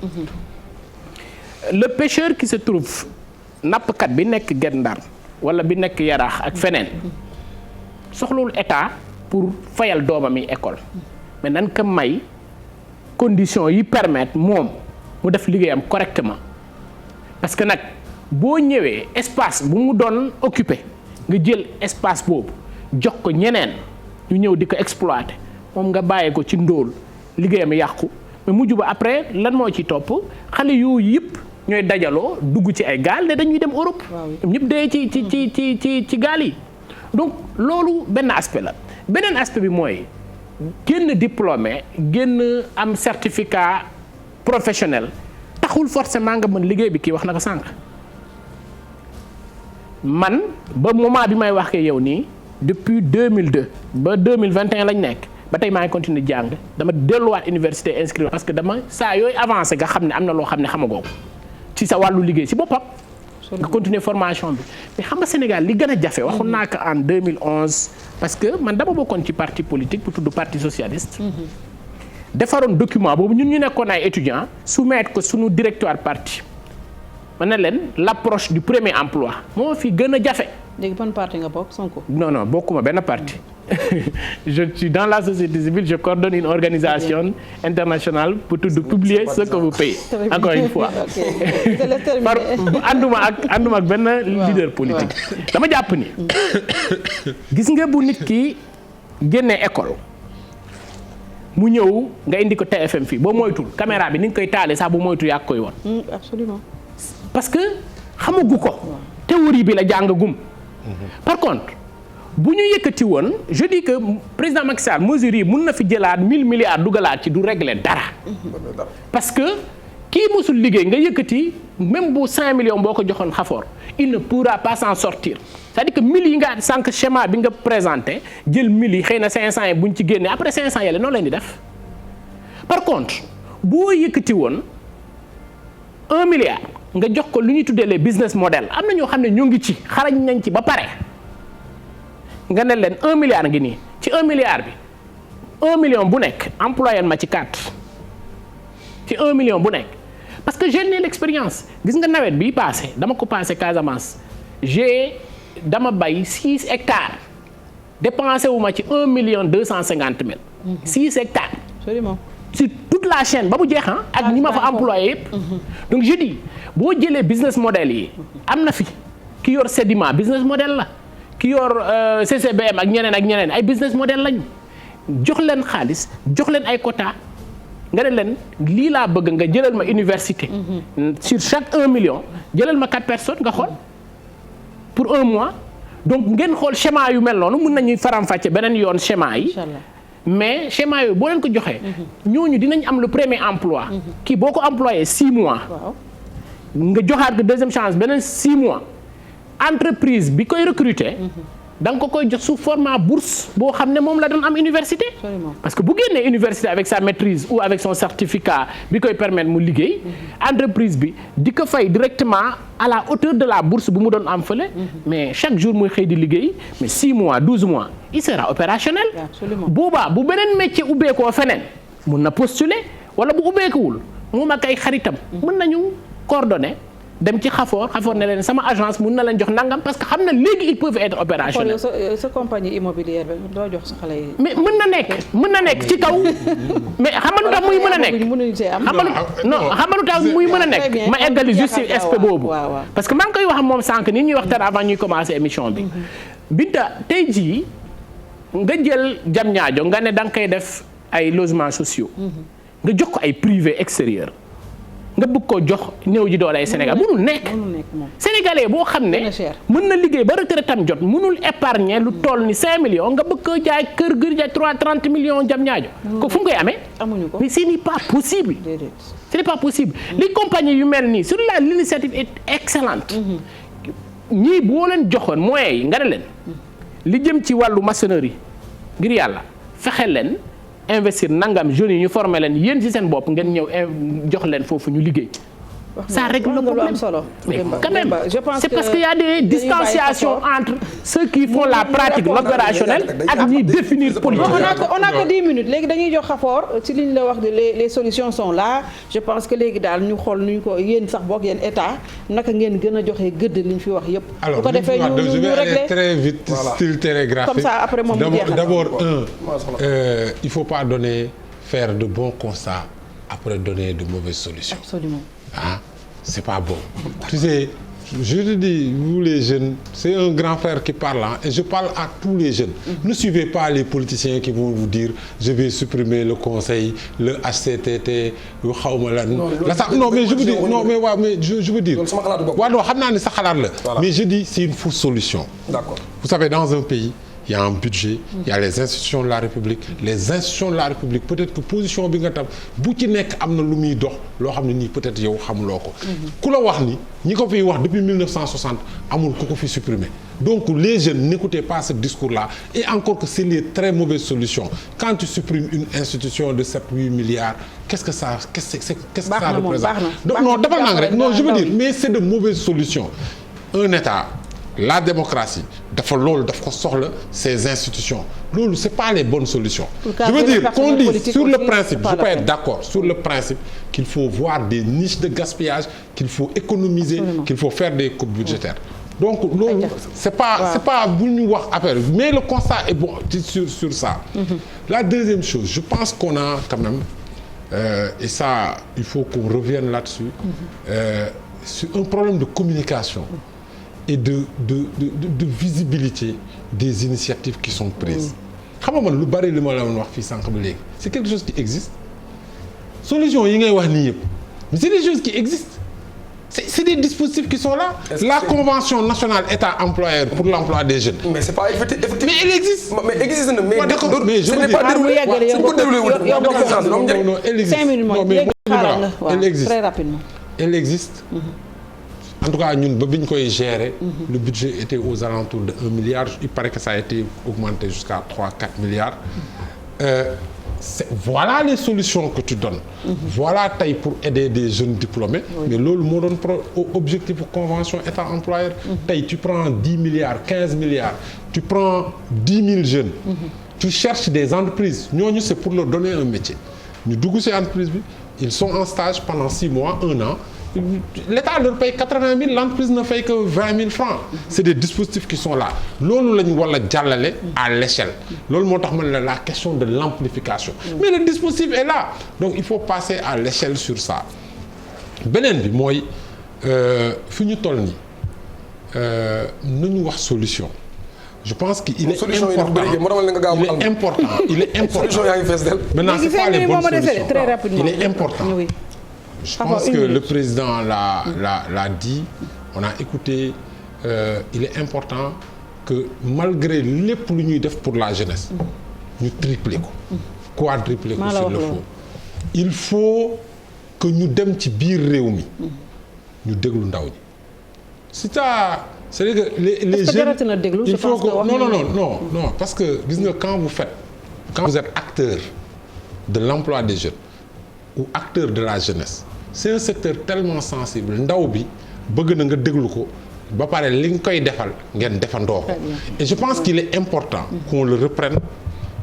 le pêcheur qui se trouve nappkat bi nekk Guet Ndar wala bi nekk Yaraax ak feneen soxlawul état pour fayal doomam yi école mais nan ko may. conditions yi permettre moom mu def liggéeyam correctement parce que nag boo ñëwee espace bu mu doon occupé nga jël espace boobu jox ko ñeneen ñu ñëw di ko exploiter moom nga bàyyee ko ci ndóol liggéeyam yàqu mais mujj ba après lan moo ci topp xale yooyu yëpp ñooy dajaloo dugg ci ay gaal ne dañuy dem Europe. ñëpp dee ci gaal yi donc loolu benn aspect la beneen aspect bi mooy. génn diplômé génn am certificat professionnel taxul forcément nga mën liggéey bi kii wax na ko sànq man ba moment bi may wax ke yow nii depuis 2002 ba 2021 lañ nekk ba tey maa ngi continuer jàng dama delluwaat université inscrire parce que dama saa yooyu avancé nga xam ne am na loo xam ne xamagoo ci sa wàllu liggéey si boppam. nga continuer formation bi mais xam nga Sénégal li gën a jafe waxoon naa ko en 2011 parce que man dama bokkoon ci parti politique bu tudd parti socialiste. defaroon document boobu ñun ñu nekkoon ay étudiants soumettre ko sunu directoire parti ma ne leen l'approche du premier emploi moo fi gën a jafe. léegi ban parti nga bokk Sonko. non bokkuma benn parti je suis dans la société civile je coordonne une organisation internationale pour tout publier ce que vous payez. encore une fois. par ànduma ak benn leader politique. dama jàpp ni gis nga bu nit ki génnee école mu ñëw nga indi ko TFM fii boo moytul caméra bi ni nga koy taalee sax bu moytul yaa koy won. absolument. parce que xamagu ko. théorie bi la jàngagum. par contre bu ñu yëkkati woon je dis que président Macky Sall mesures yi mun na fi jëlaat 1000 milliards dugalaat ci du régler dara. parce que kii musul liggéey nga yëkkati même bu 5 millions boo ko joxoon xafoor il ne pourra pas s'en sortir c'est-à-dire que 1000 yi nga sànq schéma bi nga présenté jël 1000 yi xëy na 500 yi bu ñu ci génnee après 500 yële noonu leen di def par contre boo yëkkati woon 1 milliard. nga jox ko lu ñuy tuddee les business models am na ñoo xam ne ñoo ngi ci xarañ nañ ci ba pare nga ne leen 1 milliard ngi nii ci 1 milliard bi 1 million bu nekk employé ma ci 4 ci 1 million bu nekk parce que j'ai l'expérience gis nga nawet bi passé dama ko passé Casamance dama bay 6 hectares dépensé wu ma ci 1 million 250 mille. 6 hectares. absolument. sur toute la chaîne ba mu jeex ak ñi ma fa employé yëpp. donc je dis boo jëlee business model yi am na fi ki yor Sedima business model la ki yor CCBM ak ñeneen ay business model lañu jox leen xaalis jox leen ay quota nga ne leen lii laa bëgg nga jëlal ma université. sur chaque 1 million jëlal ma 4 personnes nga xool pour 1 mois donc ngeen xool schéma yu mel noonu mun nañuy faram-fàcce beneen yoon schéma yi. mais schéma yooyu boo leen ko joxee ñooñu dinañ am le premier emploi kii boo ko employé 6 mois nga joxaat ko deuxième chance beneen 6 mois entreprise bi koy recruter da nga ko koy jox sous format bourse boo xam ne moom la doon am université parce que bu génnee université avec sa maîtrise ou avec son certificat bi koy permettre mu liggéey entreprise bi di ko fay directement à la hauteur de la bourse bu mu doon am fële mais chaque jour muy xëy di liggéey mais 6 mois 12 mois il sera opérationnel boobaa bu beneen métier ubbeekoo feneen mun na postuler wala bu ubbeekuwul moom ak ay xaritam mën nañu coordonner dem ci Xafoor ne leen sama agence mun na leen jox nangam parce que xam na léegi ils peuvent être opérationnels. sa compagnie immobilière bi doo jox sa xale yi. mais mën na nekk ci kaw mais xam nga lu tax muy mën a nekk. xam nga lu tax muy mën a nekk. ma eggali juste ci aspect boobu. parce que maa ngi koy wax moom sànq ni ñuy waxtaan avant ñuy commencer émission bi. Binta tey jii nga jël Diamniadio nga ne da nga koy def ay logements sociaux. nga jox ko ay privé extérieur. nga bëgg ko jox néew ji doole ay Sénégal mënul nekk sénégalais boo xam ne mën na liggéey ba retraite tam jot mënul épargner lu toll ni 5 millions nga bëgg ko jaay kër gi jaay 30 millions Diamniadio ko fu mu koy amee mais ce n'est pas possible ce n'est pas possible les compagnies yu mel nii sur l'initiative est excellente ñii boo leen joxoon moyens yi nga ne leen li jëm ci wàllu maçonnerie ngir yàlla fexe leen investir nangam jeunes yi ñu former leen yéen ci seen bopp ngeen ñëw jox leen foofu ñu liggéey. ça règle le problème mais quand même c'est parce qu'il y a des distanciations entre ceux qui font la pratique l'opérationnel ak ñi définir politique. on a que 10 minutes léegi dañuy jox Xafoor ci li ñu la wax les solutions sont là je pense que léegi daal ñu xool nu ñu ko yéen sax boog yéen état naka ngeen gën a joxe gëdd li ñu fi wax yëpp. alors bu ko defee ñu régler très vite style télégraphique. comme ça après moom mu jeexal d'abord il faut pas faire de bons constats après donner de mauvaises solutions. Absolument. Ah, c'est pas bon. Tu sais, je te dis, vous les jeunes, c'est un grand frère qui parle, hein, et je parle à tous les jeunes. Ne suivez pas les politiciens qui vont vous dire je vais supprimer le conseil, le HCCT, le xawma non mais je veux dire, non mais ouais, mais je veux dire. Ouais, non, xam naa ne sa xalaat la. Mais je dis c'est une fausse solution. D'accord. Vous savez, dans un pays, il y a un budget, il y a les institutions de la République. Les institutions de la République peut-être que position bi nga tam bu ci nekk am na lu muy dox loo xam ne nii peut-être yow xamuloo ko. ku la wax ni ñi ko fiy wax depuis 1960 amul ku ko fi supprimer. Donc les jeunes n'écoutez pas ce discours-là et encore que c'est les très mauvaises solutions. Quand tu supprimes une institution de 7-8 milliards, qu'est-ce que ça représente? Non, defal naa rek. Non, je veux dire, mais c'est de mauvaises solutions. Un État, la démocratie dafa loolu daf ko soxla ces institutions loolu c'est pas les bonnes solutions. Je veux dire qu'on dit sur le principe je peux être d'accord sur le principe qu'il faut voir des niches de gaspillage qu'il faut économiser qu'il faut faire des coupes budgétaires donc loolu c'est pas bu ñu wax affaire mais le constat est bon sur ça. La deuxième chose je pense qu'on a quand même et ça il faut qu'on revienne là-dessus sur un problème de communication et de visibilité des initiatives qui sont prises. xam nga man lu bari li ma la wax fii sànq ba léegi c'est quelque chose qui existe solution yi ngay wax nii yëpp mais c'est des choses qui existent c'est des dispositifs qui sont là. La convention nationale État employeur pour l'emploi des jeunes. Mais c'est pas effectif. Mais elle existe. Mais existe na mais mais je n'est pas déroulé. Non, elle existe. 5 minutes mooy léegi xaaral nga elle existe très rapidement. Elle existe. En tout cas ñun ba bi ñu koy gérer. Le budget était aux alentours de 1 milliard. Il paraît que ça a été augmenté jusqu'à 3-4 milliards. Voilà les solutions que tu donnes. Voilà tey pour aider des jeunes diplômés. Mais loolu moo doon objectif convention État employeur. Tey tu prends 10 milliards 15 milliards. Tu prends 10 000 jeunes. Tu cherches des entreprises ñooñu c'est pour leur donner un métier. ñu dugg ci entreprise bi ils sont en stage pendant 6 mois 1 an. L'État leur paye 80 000, l'entreprise ne paye que 20 000 francs. C'est des dispositifs qui sont là. Loolu la ñu war a jàllale à l'échelle. Loolu moo tax ma ne la question de l'amplification. Mais le dispositif est là. Donc il faut passer à l'échelle sur ça. beneen bi mooy fi ñu toll nii nañu wax solution. Je pense qu'il est important. Maintenant c'est pas les bonnes solutions. Très rapidement. Il est important. Oui. Je pense que le président l'a dit, on a écouté, il est important que malgré lépp lu ñuy def pour la jeunesse, ñu tripler ko, quadrupler ko s'il le faut. Il faut que ñu dem ci biir réew mi, ñu déglu ndaw ñi. C'est-à-dire que les jeunes, il faut que non, parce que gis nga quand vous êtes acteur de l'emploi des jeunes ou acteur de la jeunesse. C'est un secteur tellement sensible ndaw bi bëgg na nga déglu ko ba pare li nga koy defal ngeen defandoo ko et je pense qu'il est important qu'on le reprenne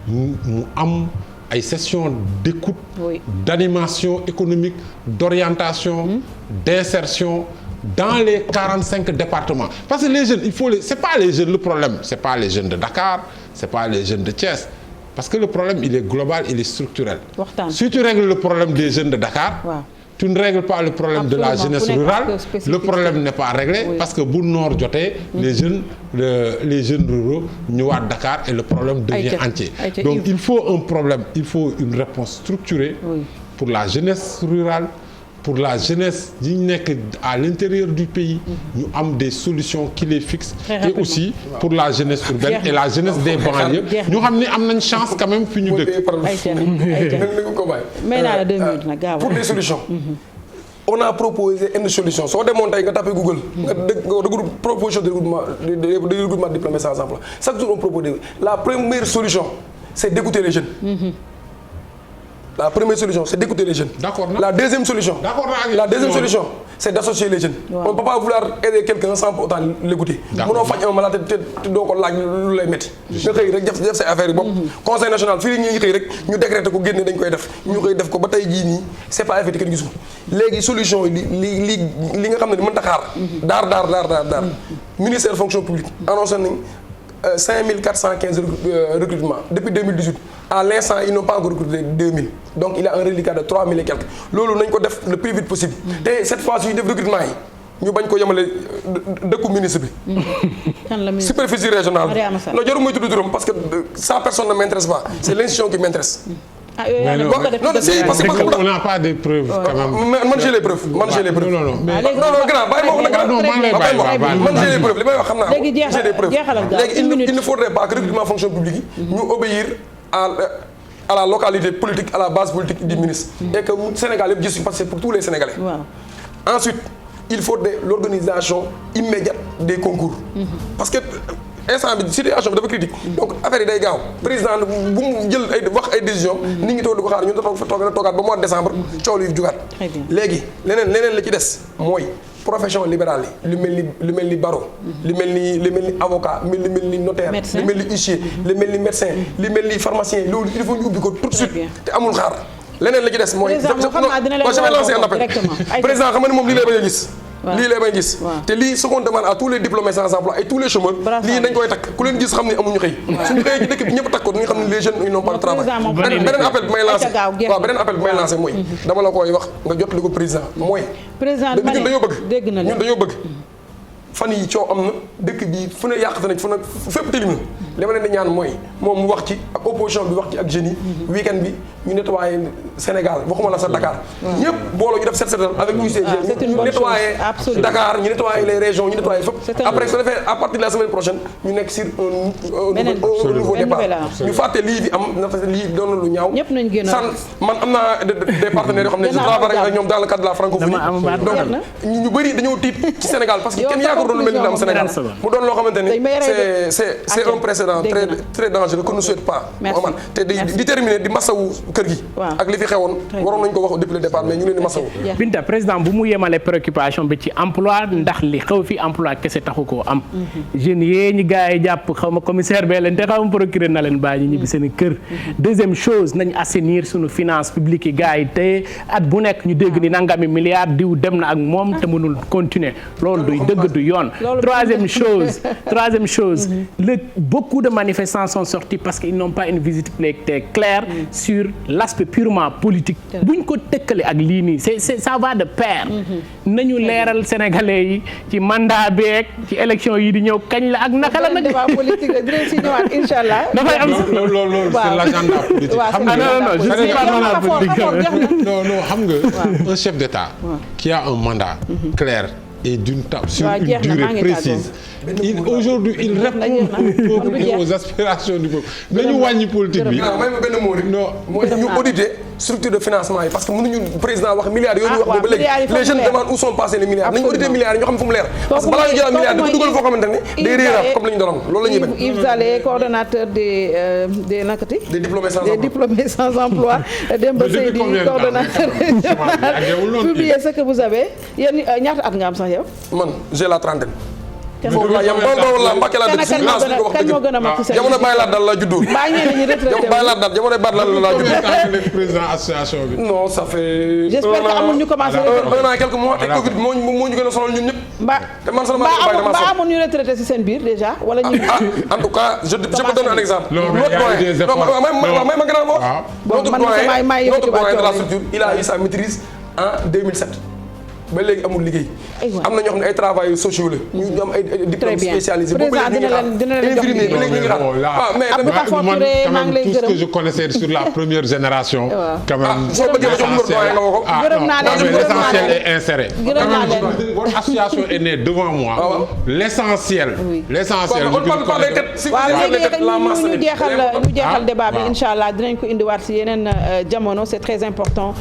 mu am ay sessions d'écoute d'animation économique d'orientation d'insertion dans les 45 départements parce que les jeunes c'est pas les jeunes le problème c'est pas les jeunes de Dakar c'est pas les jeunes de Thiès parce que le problème il est global il est structurel. Si tu règles le problème des jeunes de Dakar. Wow. Tu ne règles pas le problème de la jeunesse rurale le problème n'est pas réglé parce que bu noor jotee les jeunes ruraux ñëwaat Dakar et le problème devient entier donc il faut une réponse structurée pour la jeunesse rurale pour la jeunesse yi nekk à l'intérieur du pays ñu am des solutions qui les fixent et aussi pour la jeunesse urbaine et la jeunesse des banlieues ñu xam ni am nañ chance quand même fi ñu dëkk pour des solutions on a proposé une solution soo demoon tey nga tapé Google nga regroupe proposition de regroupement diplômés sans emploi chaque jour on propose la première solution c'est d'écouter les jeunes La première solution, c'est d'écouter les jeunes. D'accord. La deuxième solution, c'est d'associer les jeunes. Wow. On ne peut pas vouloir aider quelqu'un sans pour autant l'écouter. Mënoo faj un malade te doo ko laaj lu lay métti. nga xëy rek def say affaire yi bopp. conseil national fii ñuy xëy rek ñu décréter ko génne dañ koy def. ñu koy def ko ba tey jii nii c'est pas effectif kenn gisul. léegi solution yi li nga xam ne mënta xaar. daar. ministère fonction publique annoncé nañ 5415 recrutements depuis 2018 à l'instant ils n'ont pas encore recruté 2000 donc il y a un reliquat de 3000 et quelques loolu nañ ko def le plus vite possible te cette fois ci def recrutement yi ñu bañ ko yemale dëkku ministre bi. superficie régionale loolu jarul mooy tudd turam parce que ça personne ne m'intéresse pas c'est l'institution qui m'intéresse. parce que on n'a pas de preuves quand même. man j'ai les preuves non grand bàyyi ma wax na grand man j'ai les preuves li may wax xam naa ko j'ai les preuves léegi il ne faudrait pas que recrutement fonction publique yi ñu obéir à la localité politique à la base politique du ministre et que Sénégal yëpp gis parce que c'est pour tous les Sénégalais. Ensuite il faut l'organisation immédiate des concours parce que instant bi situation bi dafa critique donc affaire yi day gaaw président bu mu jël ay wax ay décision nit ñi toog di ko xaar ñu toogaat ba mois de décembre coow li jugaat léegi leneen la ci des mooy profession libérale yi lu mel ni barreau lu mel ni avocat lu mel ni notaire lu mel ni huissier lu mel ni médecin lu mel ni pharmacien loolu il faut ñu ubbi ko tout de suite te amul xaar leneen la ci des mooy je vais lancer un appel président xam nga ni moom lii lay bañ a gis lii lay may gis te lii ce qu'on demande à tous les diplômés sans emploi et tous les chômeurs lii dañ koy takk ku leen gis xam ne amuñu xëy suñu xëyee ci dëkk bi ñëpp takk ko dañu xam ne les jeunes ils n'ont pas de travail beneen appel bi may lancé mooy dama la koy wax nga jot li ko président mooy ñun dañoo bëgg fan yi coow am na dëkk bi fu ne yàqate nañ fu ne fépp tilim na li ma leen di ñaan mooy moom mu wax ci ak opposition bi wax ci ak jeunes yi week-end bi ñu nettoyé Sénégal waxuma la sa Dakar ñëpp booloo ñu def set setal avec UCG ñu nettoyé Dakar ñu nettoyé les régions ñu nettoyé fépp après su defee à partir de la semaine prochaine ñu nekk sur un nouveau départ ñu fàtte lii di am na lii doon na lu ñaaw san man am naa des partenaires yoo xam ne je travaille avec ñoom dans le cadre de la francophonie donc ñu bëri dañoo tiit ci Sénégal parce que kenn yaakaar lu mel ni am Sénégal mu doon loo xamante ni c'est un précédent très dangereux que nous souhaitons pas man te di terminer di masawu kër gi ak li fi xewoon waroon nañu ko wax depuis le départ mais ñu leen di masawu Binta président bu mu yemale préoccupation bi ci emploi ndax li xew fi emploi kese taxu koo am jeunes yee ñi gars yi jàpp xaw ma commissaire bee leen te xaw ma procureur na leen bàyyi ñu ñibbi seen kër deuxième chose nañ assainir suñu finance publique yi gars yi te at bu nekk ñu dégg ni nangami milliards diw dem na ak moom te mënul continuer loolu duy dëgg du yoon troisième chose beaucoup de manifestants sont sortis parce qu'ils n'ont pas une visibilité claire sur l'aspect purement politique buñ ko tëkkale ak lii nii ça va de pair nañu leeral sénégalais yi ci mandat beeg ci élection yi di ñëw kañ la ak naka la nag politique dinañ si ñëwaat inshallah dafay am loolu c'est l'agenda politique xam nga non xam nga un chef d'État qui a un mandat clair et sur une durée précise aujourd'hui il répond au peuple et aux aspirations du peuple nañu wàññi politique bi. may ma benn mot rek. non mooy ñu auditer structure de financement yi parce que mënuñu président wax milliards yooyu ñu wax ba léegi les jeunes demandent où sont passés les milliards nañu auditer milliards yi ñoo xam fu mu leer parce que balaa ñu jëlaat milliards dafa dugal foo xamante ne day réeraat comme la ñu doon loolu la ñuy bañ. Yves Zalé coordonnateur des nakati des diplômés sans emploi Demba Seydi coordonnateur publiez ce que vous avez yéen ñaata at nga am sax yow. man j'ai la trentaine. foofu laa yem Bawol laa Mbàkke laa dëkk si naas bi ko wax kan moo gën a mag ci sa jamono Baye Laat daal laa juddoo mbaa ñeneen ñi retraité Baye Laat daal jamono Baye Laat laa juddoo président association bi. non ça fait j'espère que amul ñu commencé retraité un an quelques mois te Covid moo ñu gën a sonal ñun ñëpp te man sama mbaa amul ñu retraité ci seen biir déjà wala ñu en tout cas je peux donner un exemple ma gën a wax notre doyen de la structure il a eu sa maîtrise en 2007 ba léegi amul liggéey. am na ñoo xam ne ay travailleurs sociaux la. ñu am ay diplômes spécialisés. boobu léegi ñu ngi xam infirmier ba léegi ñu ngi xam. ah mais Abdou Khafor Touré maa ngi lay tout ce gërëm que je connaissais sur la première génération. quand même soo bëggee ma jox numéro doyen nga woo ko. gërëm naa leen mais l'essentiel est inséré. gërëm naa leen votre association est née devant moi. l'essentiel. l'essentiel on parle pas des têtes. si waaw vous léegi ñu jeexal débat bi waaw. incha allah dinañ ko indiwaat si yeneen jamono c'est très important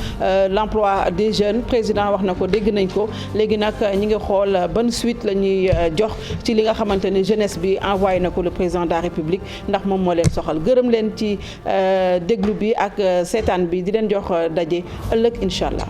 l'emploi des jeunes président wax na ko dégg nañ ko léegi nag ñi ngi xool ban suite la ñuy jox ci li nga xamante ni jeunesse bi envoyé na ko le président de la république ndax moom moo leen soxal gërëm leen ci déglu bi ak seetaan bi di leen jox daje ëllëg incha allah.